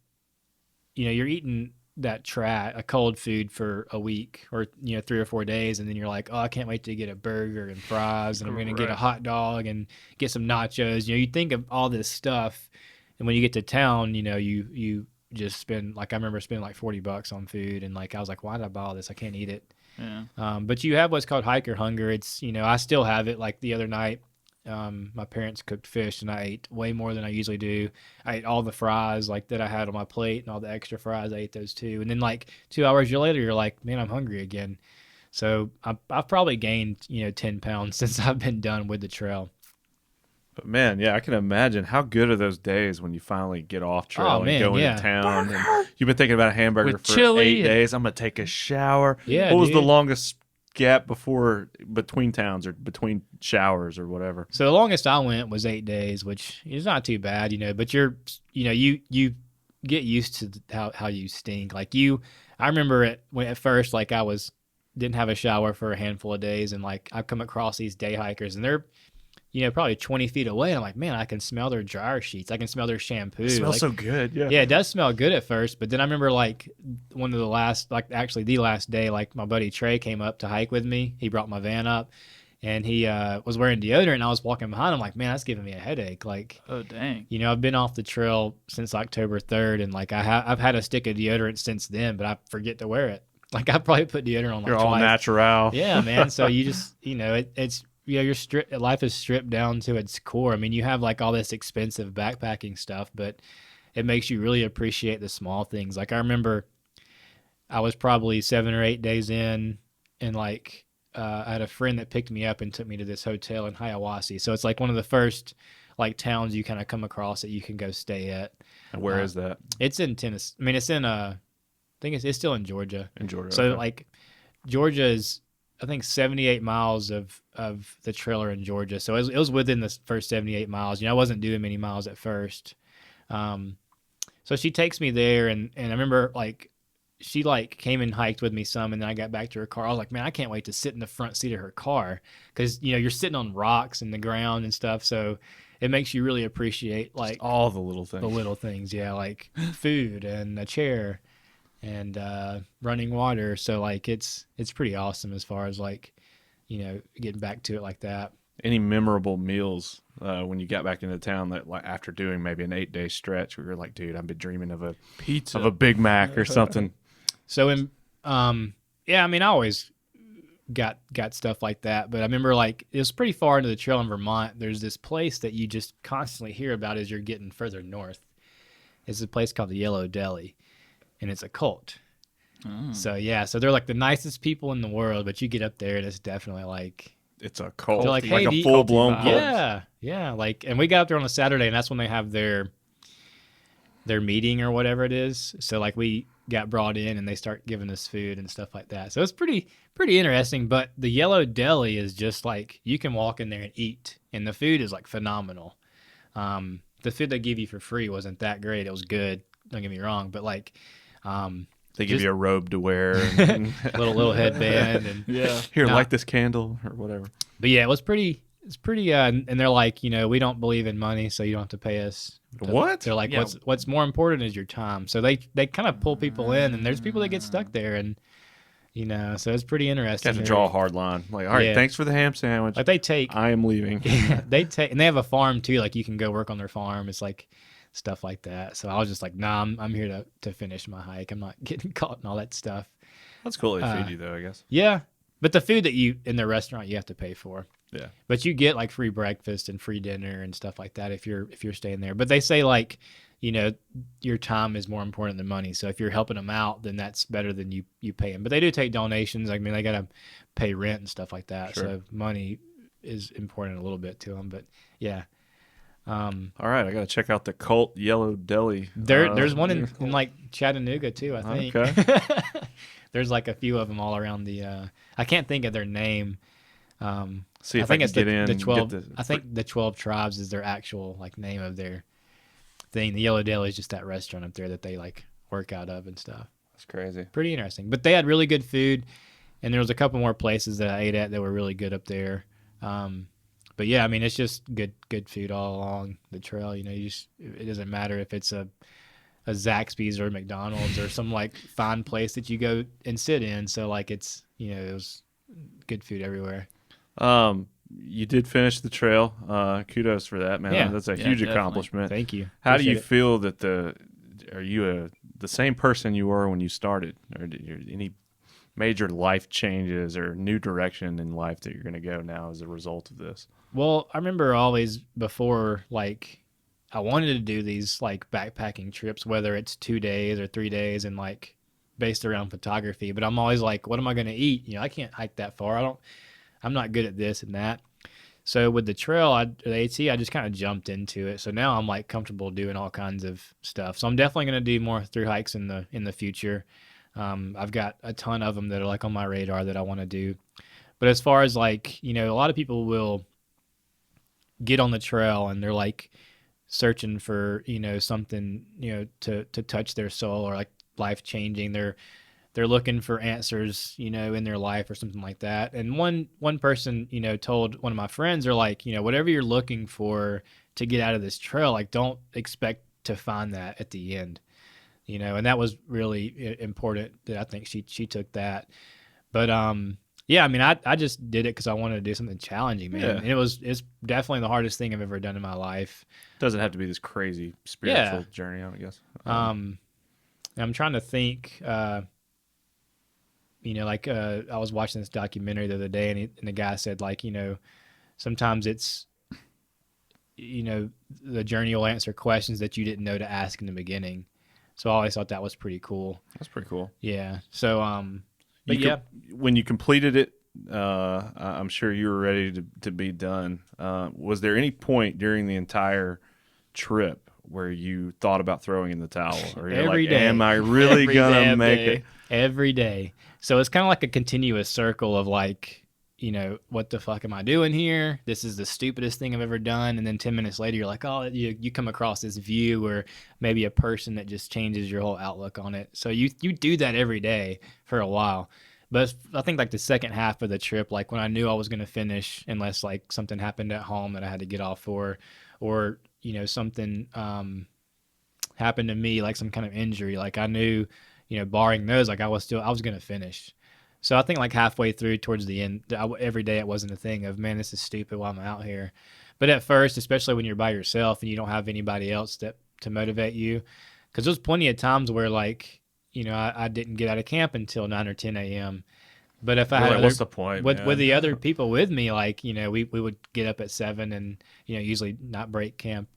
you're eating that a cold food for a week or 3 or 4 days, and then you're like, oh, I can't wait to get a burger and fries, and I'm gonna get a hot dog and get some nachos. You think of all this stuff, and when you get to town, you just spend, like, I remember spending like $40 on food, and like I was like, why did I buy all this? I can't eat it. Yeah. But you have what's called hiker hunger. It's I still have it. Like the other night, my parents cooked fish, and I ate way more than I usually do. I ate all the fries like that I had on my plate, and all the extra fries, I ate those too. And then like 2 hours later, you're like, man, I'm hungry again. So I've probably gained 10 pounds since I've been done with the trail. But man, yeah, I can imagine how good are those days when you finally get off trail and go into town. And you've been thinking about a hamburger with for chili 8 days. I'm gonna take a shower. Yeah, what was the dude. longest gap between towns or between showers or whatever? So the longest I went was 8 days, which is not too bad, but you get used to how you stink. Like I remember at first, like didn't have a shower for a handful of days, and like I come across these day hikers, and they're probably 20 feet away. And I'm like, man, I can smell their dryer sheets. I can smell their shampoo. It smells so good. Yeah. Yeah, it does smell good at first. But then I remember like the last day, like my buddy Trey came up to hike with me. He brought my van up, and he was wearing deodorant, and I was walking behind him like, man, that's giving me a headache. Like, oh, dang. I've been off the trail since October 3rd, and like I've had a stick of deodorant since then, but I forget to wear it. Like I probably put deodorant on like You're all twice. natural. Yeah, man. So you just, it's life is stripped down to its core. I mean, you have like all this expensive backpacking stuff, but it makes you really appreciate the small things. Like I remember I was probably 7 or 8 days in, and like I had a friend that picked me up and took me to this hotel in Hiawassee. So it's like one of the first like towns you kind of come across that you can go stay at. And where is that? It's in Tennessee. I mean, it's in I think it's still in Georgia. In Georgia. So okay. like Georgia is, I think 78 miles of the trailer in Georgia. So it was within the first 78 miles. I wasn't doing many miles at first. So she takes me there, and I remember like she like came and hiked with me some, and then I got back to her car. I was like, man, I can't wait to sit in the front seat of her car, because you're sitting on rocks and the ground and stuff. So it makes you really appreciate like just all the little things. The little things, yeah, like food and a chair and running water. So like it's pretty awesome as far as like getting back to it like that. Any memorable meals when you got back into town that, like, after doing maybe an 8-day stretch, where you're like, dude, I've been dreaming of a Pizza. of a Big Mac or something? So I mean, I always got stuff like that, but I remember like it was pretty far into the trail in Vermont. There's this place that you just constantly hear about as you're getting further north. It's a place called the Yellow Deli, and it's a cult. Oh. So yeah, so they're like the nicest people in the world, but you get up there and it's definitely like It's a cult, They're like, like hey, a full blown cult. yeah, like, and we got up there on a Saturday, and that's when they have their meeting or whatever it is. So like we got brought in, and they start giving us food and stuff like that. So it's pretty interesting. But the Yellow Deli is just like you can walk in there and eat, and the food is like phenomenal. The food they give you for free wasn't that great. It was good, don't get me wrong, but like they give you a robe to wear, and little headband, and Yeah. here, light this candle or whatever. But yeah, it's pretty and they're like, we don't believe in money, so you don't have to pay us. What? They're like, Yeah. what's more important is your time. So they kind of pull people in, and there's people that get stuck there, and so it's pretty interesting. Got to draw a hard line. Like, all right, Yeah. thanks for the ham sandwich. Like they take I am leaving. and they have a farm too. Like you can go work on their farm. It's like stuff like that. So I was just like, nah, I'm here to finish my hike. I'm not getting caught in all that stuff. That's cool. They feed you though, I guess. Yeah, but the food that you in the restaurant you have to pay for. Yeah. But you get like free breakfast and free dinner and stuff like that if you're staying there. But they say like, your time is more important than money. So if you're helping them out, then that's better than you pay them. But they do take donations. I mean, they got to pay rent and stuff like that. Sure. So money is important a little bit to them. But yeah. All right, I got to check out the Cult Yellow Deli. There's one in like Chattanooga too, I think. Okay. There's like a few of them all around I can't think of their name. See if I can get in. The 12. I think the 12 Tribes is their actual like name of their thing. The Yellow Deli is just that restaurant up there that they like work out of and stuff. That's crazy. Pretty interesting. But they had really good food, and there was a couple more places that I ate at that were really good up there. But yeah, I mean, it's just good food all along the trail. It doesn't matter if it's a Zaxby's or McDonald's or some like fine place that you go and sit in. So like it was good food everywhere. You did finish the trail. Kudos for that, man. Yeah. That's a Yeah, huge definitely. accomplishment. Thank you. How do you Appreciate it. feel that are you the same person you were when you started, or did you any major life changes or new direction in life that you're going to go now as a result of this? Well, I remember always before, like, I wanted to do these like backpacking trips, whether it's 2 days or 3 days, and like based around photography. But I'm always like, what am I going to eat? I can't hike that far. I'm not good at this and that. So with the trail, the AT, I just kind of jumped into it. So now I'm like comfortable doing all kinds of stuff. So I'm definitely going to do more through hikes in the future. I've got a ton of them that are like on my radar that I want to do. But as far as like, a lot of people will get on the trail and they're like searching for, something, to touch their soul or like life changing. They're looking for answers, in their life or something like that. And one person, told one of my friends, they're like, whatever you're looking for to get out of this trail, like don't expect to find that at the end, and that was really important that I think she took that. But, yeah, I mean, I just did it because I wanted to do something challenging, man. Yeah. And it's definitely the hardest thing I've ever done in my life. Doesn't have to be this crazy spiritual journey, I guess. I'm trying to think, I was watching this documentary the other day, and the guy said, like, sometimes it's, the journey will answer questions that you didn't know to ask in the beginning. So I always thought that was pretty cool. That's pretty cool. Yeah. So, but yeah. When you completed it, I'm sure you were ready to be done. Was there any point during the entire trip where you thought about throwing in the towel? Or you're Every like, day. am I really Every going to damn make day. it? Every day. So it's kind of like a continuous circle of like, what the fuck am I doing here? This is the stupidest thing I've ever done. And then 10 minutes later, you're like, oh, you come across this view or maybe a person that just changes your whole outlook on it. So you do that every day for a while. But I think like the second half of the trip, like when I knew I was going to finish, unless like something happened at home that I had to get off for, or, something happened to me, like some kind of injury, like I knew, barring those, like I was going to finish. So I think like halfway through towards the end, every day it wasn't a thing of, man, this is stupid while I'm out here. But at first, especially when you're by yourself and you don't have anybody else to motivate you, because there's plenty of times where like, I didn't get out of camp until 9 or 10 a.m. But if I had What's the point, with man? the other people with me, like, we would get up at 7 and, usually not break camp,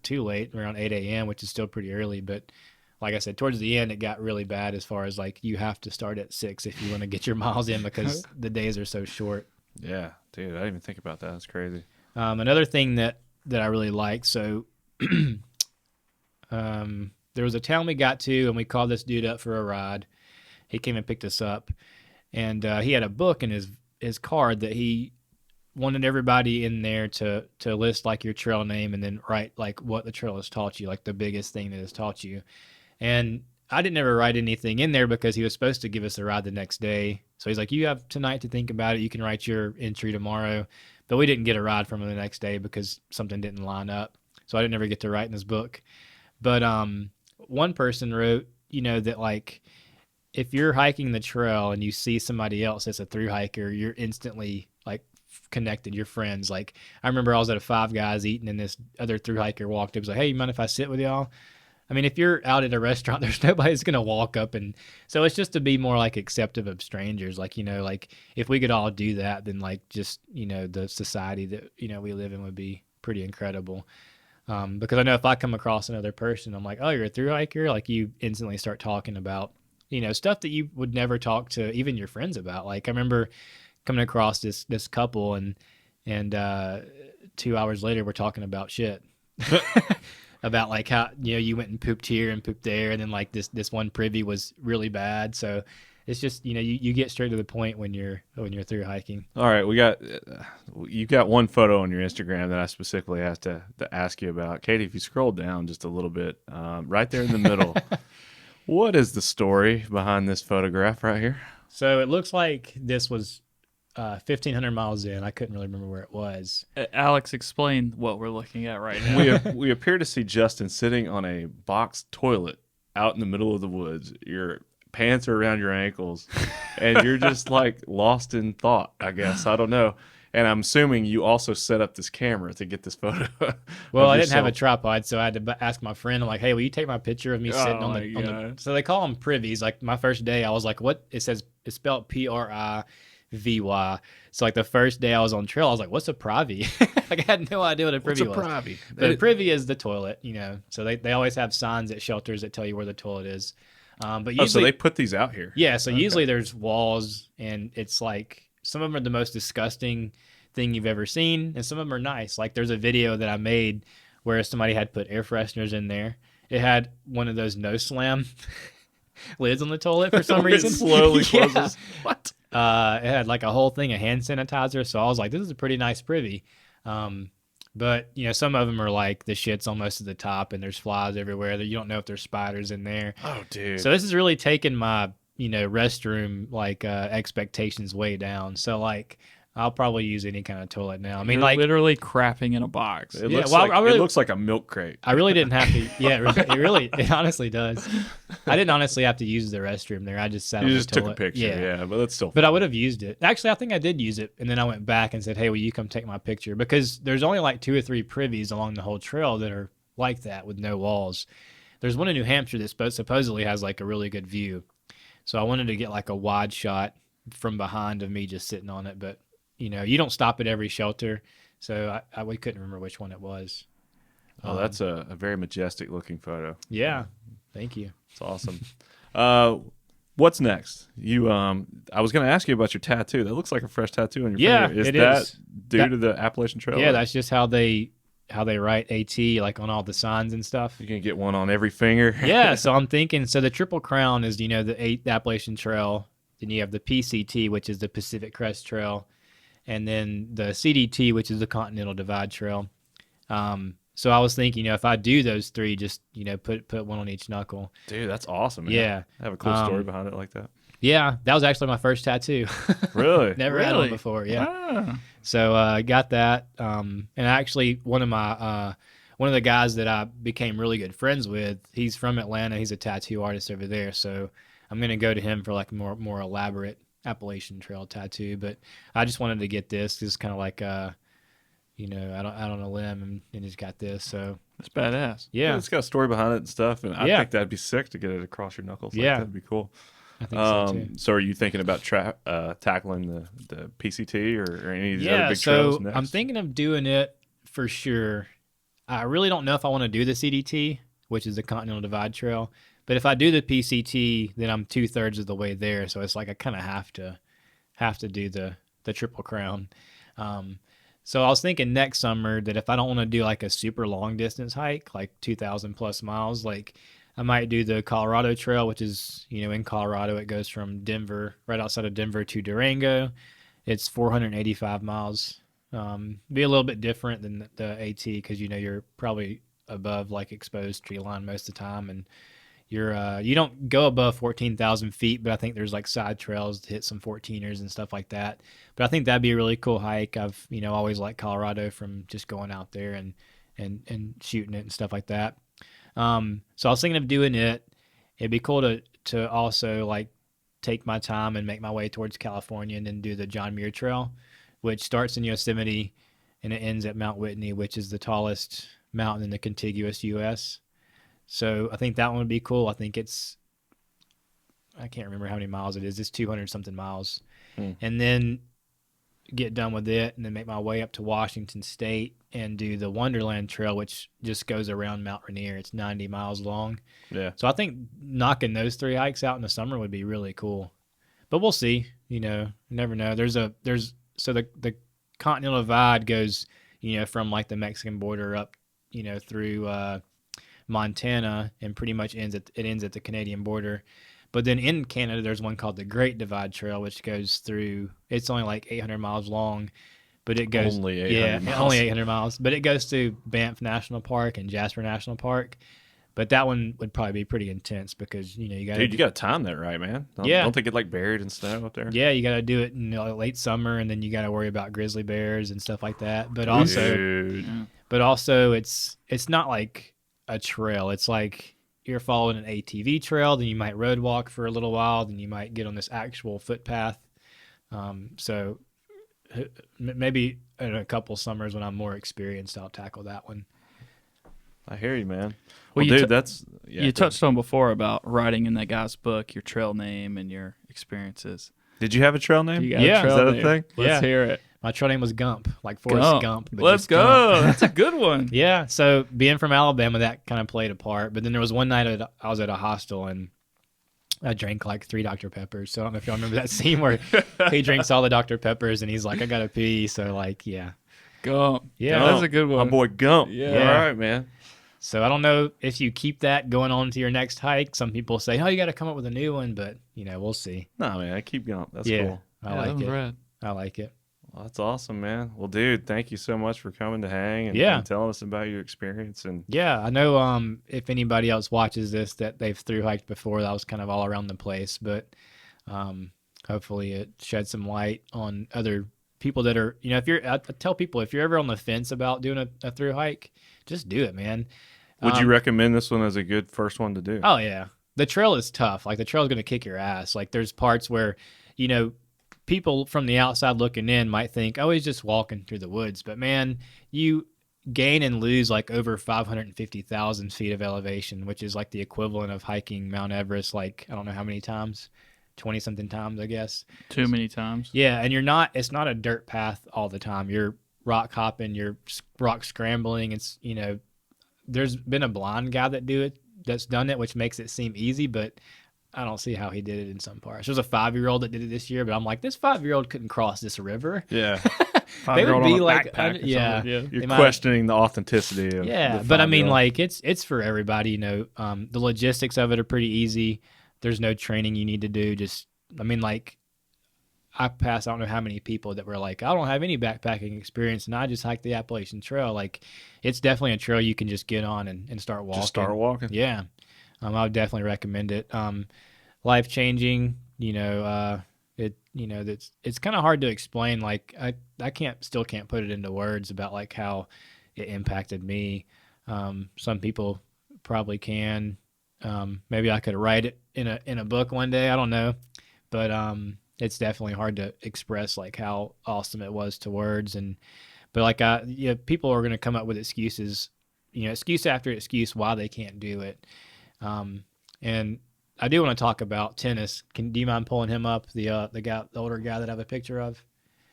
too late, around 8 a.m., which is still pretty early. But like I said, towards the end, it got really bad as far as like you have to start at 6 if you want to get your miles in because the days are so short. Yeah, dude, I didn't even think about that. That's crazy. Another thing that I really like, so there was a town we got to, and we called this dude up for a ride. He came and picked us up, and he had a book in his card that he wanted everybody in there to list like your trail name and then write like what the trail has taught you, like the biggest thing that has taught you. And I didn't ever write anything in there because he was supposed to give us a ride the next day. So he's like, you have tonight to think about it. You can write your entry tomorrow. But we didn't get a ride from him the next day because something didn't line up. So I didn't ever get to write in his book. But one person wrote, that like if you're hiking the trail and you see somebody else that's a thru hiker, you're instantly like connected. You're friends. Like I remember I was at a Five Guys eating, and this other thru hiker walked up, was like, hey, you mind if I sit with y'all? I mean, if you're out at a restaurant, there's nobody's gonna walk up, and so it's just to be more like acceptive of strangers. Like, like if we could all do that, then like just the society that we live in would be pretty incredible. Because I know if I come across another person, I'm like, oh, you're a thru hiker, like you instantly start talking about stuff that you would never talk to even your friends about. Like I remember coming across this couple, and 2 hours later we're talking about shit. About like how you went and pooped here and pooped there, and then like this one privy was really bad. So it's just you get straight to the point when you're thru hiking. All right, you got one photo on your Instagram that I specifically asked to ask you about, Katie. If you scroll down just a little bit, right there in the middle, what is the story behind this photograph right here? So it looks like this was 1,500 miles in. I couldn't really remember where it was. Alex, explain what we're looking at right now. We appear to see Justin sitting on a box toilet out in the middle of the woods. Your pants are around your ankles, and you're just like lost in thought, I guess. I don't know. And I'm assuming you also set up this camera to get this photo. Well, I didn't have a tripod, so I had to ask my friend. I'm like, hey, will you take my picture of me sitting on the... So they call them privies. Like my first day, I was like, what? It's spelled Privy. So like the first day I was on trail, I was like, what's a privy? Like I had no idea what a privy was. What's a privy? But a privy is the toilet, So they always have signs at shelters that tell you where the toilet is. But usually, so they put these out here. Yeah, so usually there's walls, and it's like some of them are the most disgusting thing you've ever seen, and some of them are nice. Like there's a video that I made where somebody had put air fresheners in there. It had one of those no slam lids on the toilet for some reason. It slowly closes. What? It had like a whole thing of hand sanitizer, so I was like, this is a pretty nice privy. But some of them are like the shit's almost at the top, and there's flies everywhere. That you don't know if there's spiders in there. Oh, dude! So this has really taken my restroom like expectations way down. So like I'll probably use any kind of toilet now. I mean, You're like literally crapping in a box. It looks it looks like a milk crate. I really didn't have to. Yeah, it honestly does. I didn't honestly have to use the restroom there. I just sat on the toilet. Took a picture. Yeah, but that's still. But I would have used it. Actually, I think I did use it, and then I went back and said, "Hey, will you come take my picture?" Because there's only like 2 or 3 privies along the whole trail that are like that with no walls. There's one in New Hampshire that supposedly has like a really good view. So I wanted to get like a wide shot from behind of me just sitting on it, but you don't stop at every shelter, so we couldn't remember which one it was. Oh, that's a very majestic looking photo. Yeah, thank you. It's awesome. What's next? I was going to ask you about your tattoo. That looks like a fresh tattoo on your finger. Is that due to the Appalachian Trail? Yeah, that's just how they write AT like on all the signs and stuff. You can get one on every finger. Yeah, so I'm thinking, so the Triple Crown is the Appalachian Trail. Then you have the PCT, which is the Pacific Crest Trail, and then the CDT, which is the Continental Divide Trail. So I was thinking, if I do those 3, just put one on each knuckle. Dude, that's awesome. Man. Yeah, I have a cool story behind it like that. Yeah, that was actually my first tattoo. Really? Never had one before. Yeah. Ah. So I got that, and actually one of the guys that I became really good friends with, he's from Atlanta. He's a tattoo artist over there. So I'm gonna go to him for like more elaborate Appalachian Trail tattoo. But I just wanted to get this. It's kind of like out on a limb, and he's got this. So it's badass. Yeah, it's got a story behind it and stuff. And I think that'd be sick to get it across your knuckles. Like that'd be cool. I think so too. So are you thinking about tackling the PCT or any of these other big trails next? I'm thinking of doing it for sure. I really don't know if I want to do the CDT, which is the Continental Divide Trail. But if I do the PCT, then I'm 2/3 of the way there. So it's like I kind of have to do the Triple Crown. So I was thinking next summer that if I don't want to do like a super long distance hike, like 2,000 plus miles, like I might do the Colorado Trail, which is, in Colorado. It goes from Denver, right outside of Denver, to Durango. It's 485 miles. Be a little bit different than the AT because, you're probably above like exposed tree line most of the time. And you don't go above 14,000 feet, but I think there's like side trails to hit some 14ers and stuff like that. But I think that'd be a really cool hike. I've, always liked Colorado from just going out there and shooting it and stuff like that. So I was thinking of doing it. It'd be cool to also like take my time and make my way towards California and then do the John Muir Trail, which starts in Yosemite and it ends at Mount Whitney, which is the tallest mountain in the contiguous U.S. So I think that one would be cool. I think I can't remember how many miles it is. It's 200 something miles. And then get done with it and then make my way up to Washington State and do the Wonderland Trail, which just goes around Mount Rainier. It's 90 miles long. Yeah. So I think knocking those 3 hikes out in the summer would be really cool. But we'll see. You never know. So the Continental Divide goes, from like the Mexican border up, through Montana and pretty much ends at the Canadian border. But then in Canada, there's one called the Great Divide Trail, which goes through. It's only like 800 miles long, but it goes only 800 miles. Only 800 miles. But it goes through Banff National Park and Jasper National Park. But that one would probably be pretty intense because you got you got to time that right, man. Don't they get like buried in snow up there? Yeah, you got to do it in late summer, and then you got to worry about grizzly bears and stuff like that. But also, it's not like a trail. It's like you're following an ATV trail, then you might road walk for a little while, then you might get on this actual footpath. So maybe in a couple summers when I'm more experienced, I'll tackle that one. I hear you, man. Well, dude, you touched on before about writing in that guy's book your trail name and your experiences. Did you have a trail name? Yeah. Is that a thing? Let's hear it. My trail name was Gump, like Forrest Gump. But Let's go. Gump. That's a good one. Yeah. So being from Alabama, that kind of played a part. But then there was one night I was at a hostel and I drank like 3 Dr. Peppers. So I don't know if y'all remember that scene where he drinks all the Dr. Peppers and he's like, I got to pee. So like, yeah. Gump. Yeah. That's a good one. My boy Gump. Yeah. All right, man. So I don't know if you keep that going on to your next hike. Some people say, oh, you got to come up with a new one. But, we'll see. No, man. I keep Gump. That's Yeah. cool. I like it. Rad. I like it. Well, that's awesome, man. Well, dude, thank you so much for coming to hang and, Yeah. and telling us about your experience. And Yeah, I know if anybody else watches this that they've thru-hiked before, that was kind of all around the place. But hopefully it sheds some light on other people that are, I tell people, if you're ever on the fence about doing a thru-hike, just do it, man. would you recommend this one as a good first one to do? Oh, yeah. The trail is tough. Like, the trail is going to kick your ass. Like, there's parts where, people from the outside looking in might think, oh, he's just walking through the woods. But, man, you gain and lose like over 550,000 feet of elevation, which is like the equivalent of hiking Mount Everest, like, I don't know how many times, 20-something times, I guess. Too many times. Yeah, and it's not a dirt path all the time. You're rock hopping, you're rock scrambling. It's, there's been a blind guy that's done it, which makes it seem easy, but I don't see how he did it in some parts. There's a 5-year-old that did it this year, but I'm like, this 5-year-old couldn't cross this river. Yeah. They would be like, yeah. You're questioning the authenticity of yeah, the but I mean, 5-year-old. like, it's for everybody, the logistics of it are pretty easy. There's no training you need to do. I passed, I don't know how many people that were like, I don't have any backpacking experience, and I just hiked the Appalachian Trail. Like, it's definitely a trail you can just get on and start walking. Just start walking. Yeah. I would definitely recommend it. Life changing, it's kind of hard to explain. Like, I still can't put it into words about like how it impacted me. Some people probably can. Maybe I could write it in a book one day. I don't know, but it's definitely hard to express like how awesome it was to words. But like people are going to come up with excuses, excuse after excuse why they can't do it. And I do want to talk about tennis. Do you mind pulling him up, the older guy that I have a picture of?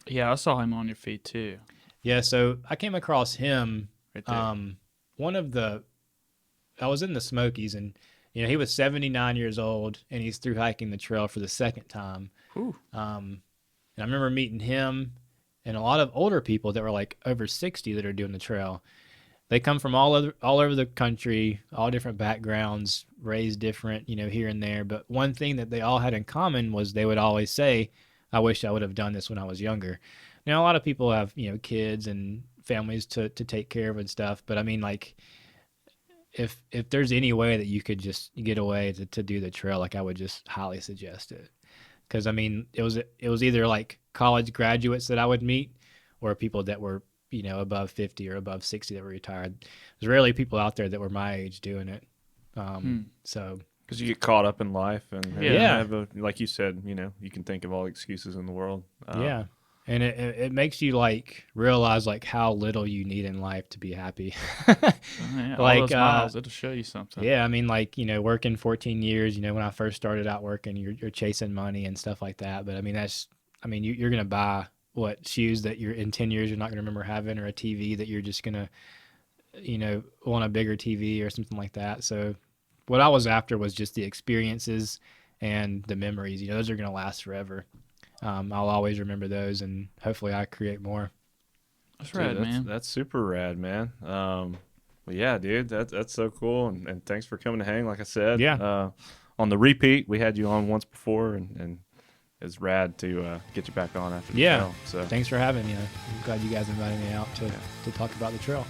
Yeah, I saw him on your feed too. Yeah, so I came across him. Right there. I was in the Smokies, and he was 79 years old, and he's through hiking the trail for the second time. Ooh. And I remember meeting him and a lot of older people that were like over 60 that are doing the trail. They come from all over the country, all different backgrounds, raised different, here and there. But one thing that they all had in common was they would always say, I wish I would have done this when I was younger. Now, a lot of people have, kids and families to take care of and stuff. But I mean, like, if there's any way that you could just get away to do the trail, like, I would just highly suggest it. Because, I mean, it was either like college graduates that I would meet or people that were, above 50 or above 60 that were retired. There's rarely people out there that were my age doing it. So, because you get caught up in life and Yeah. have like you said, you can think of all the excuses in the world. yeah. And it makes you like realize like how little you need in life to be happy. Yeah, Like, all those miles, it'll show you something. Yeah, I mean, like, working 14 years, when I first started out working, you're chasing money and stuff like that. But I mean, you're going to buy shoes that you're in 10 years, you're not going to remember having, or a TV that you're just going to, want a bigger TV or something like that. So what I was after was just the experiences and the memories, those are going to last forever. I'll always remember those, and hopefully I create more. That's rad, man. That's super rad, man. Well, yeah, dude, that's so cool, and thanks for coming to hang. Like I said, Yeah. On the repeat, we had you on once before, and it's rad to get you back on after the Yeah. trail. So Thanks for having me. I'm glad you guys invited me out to talk about the trail.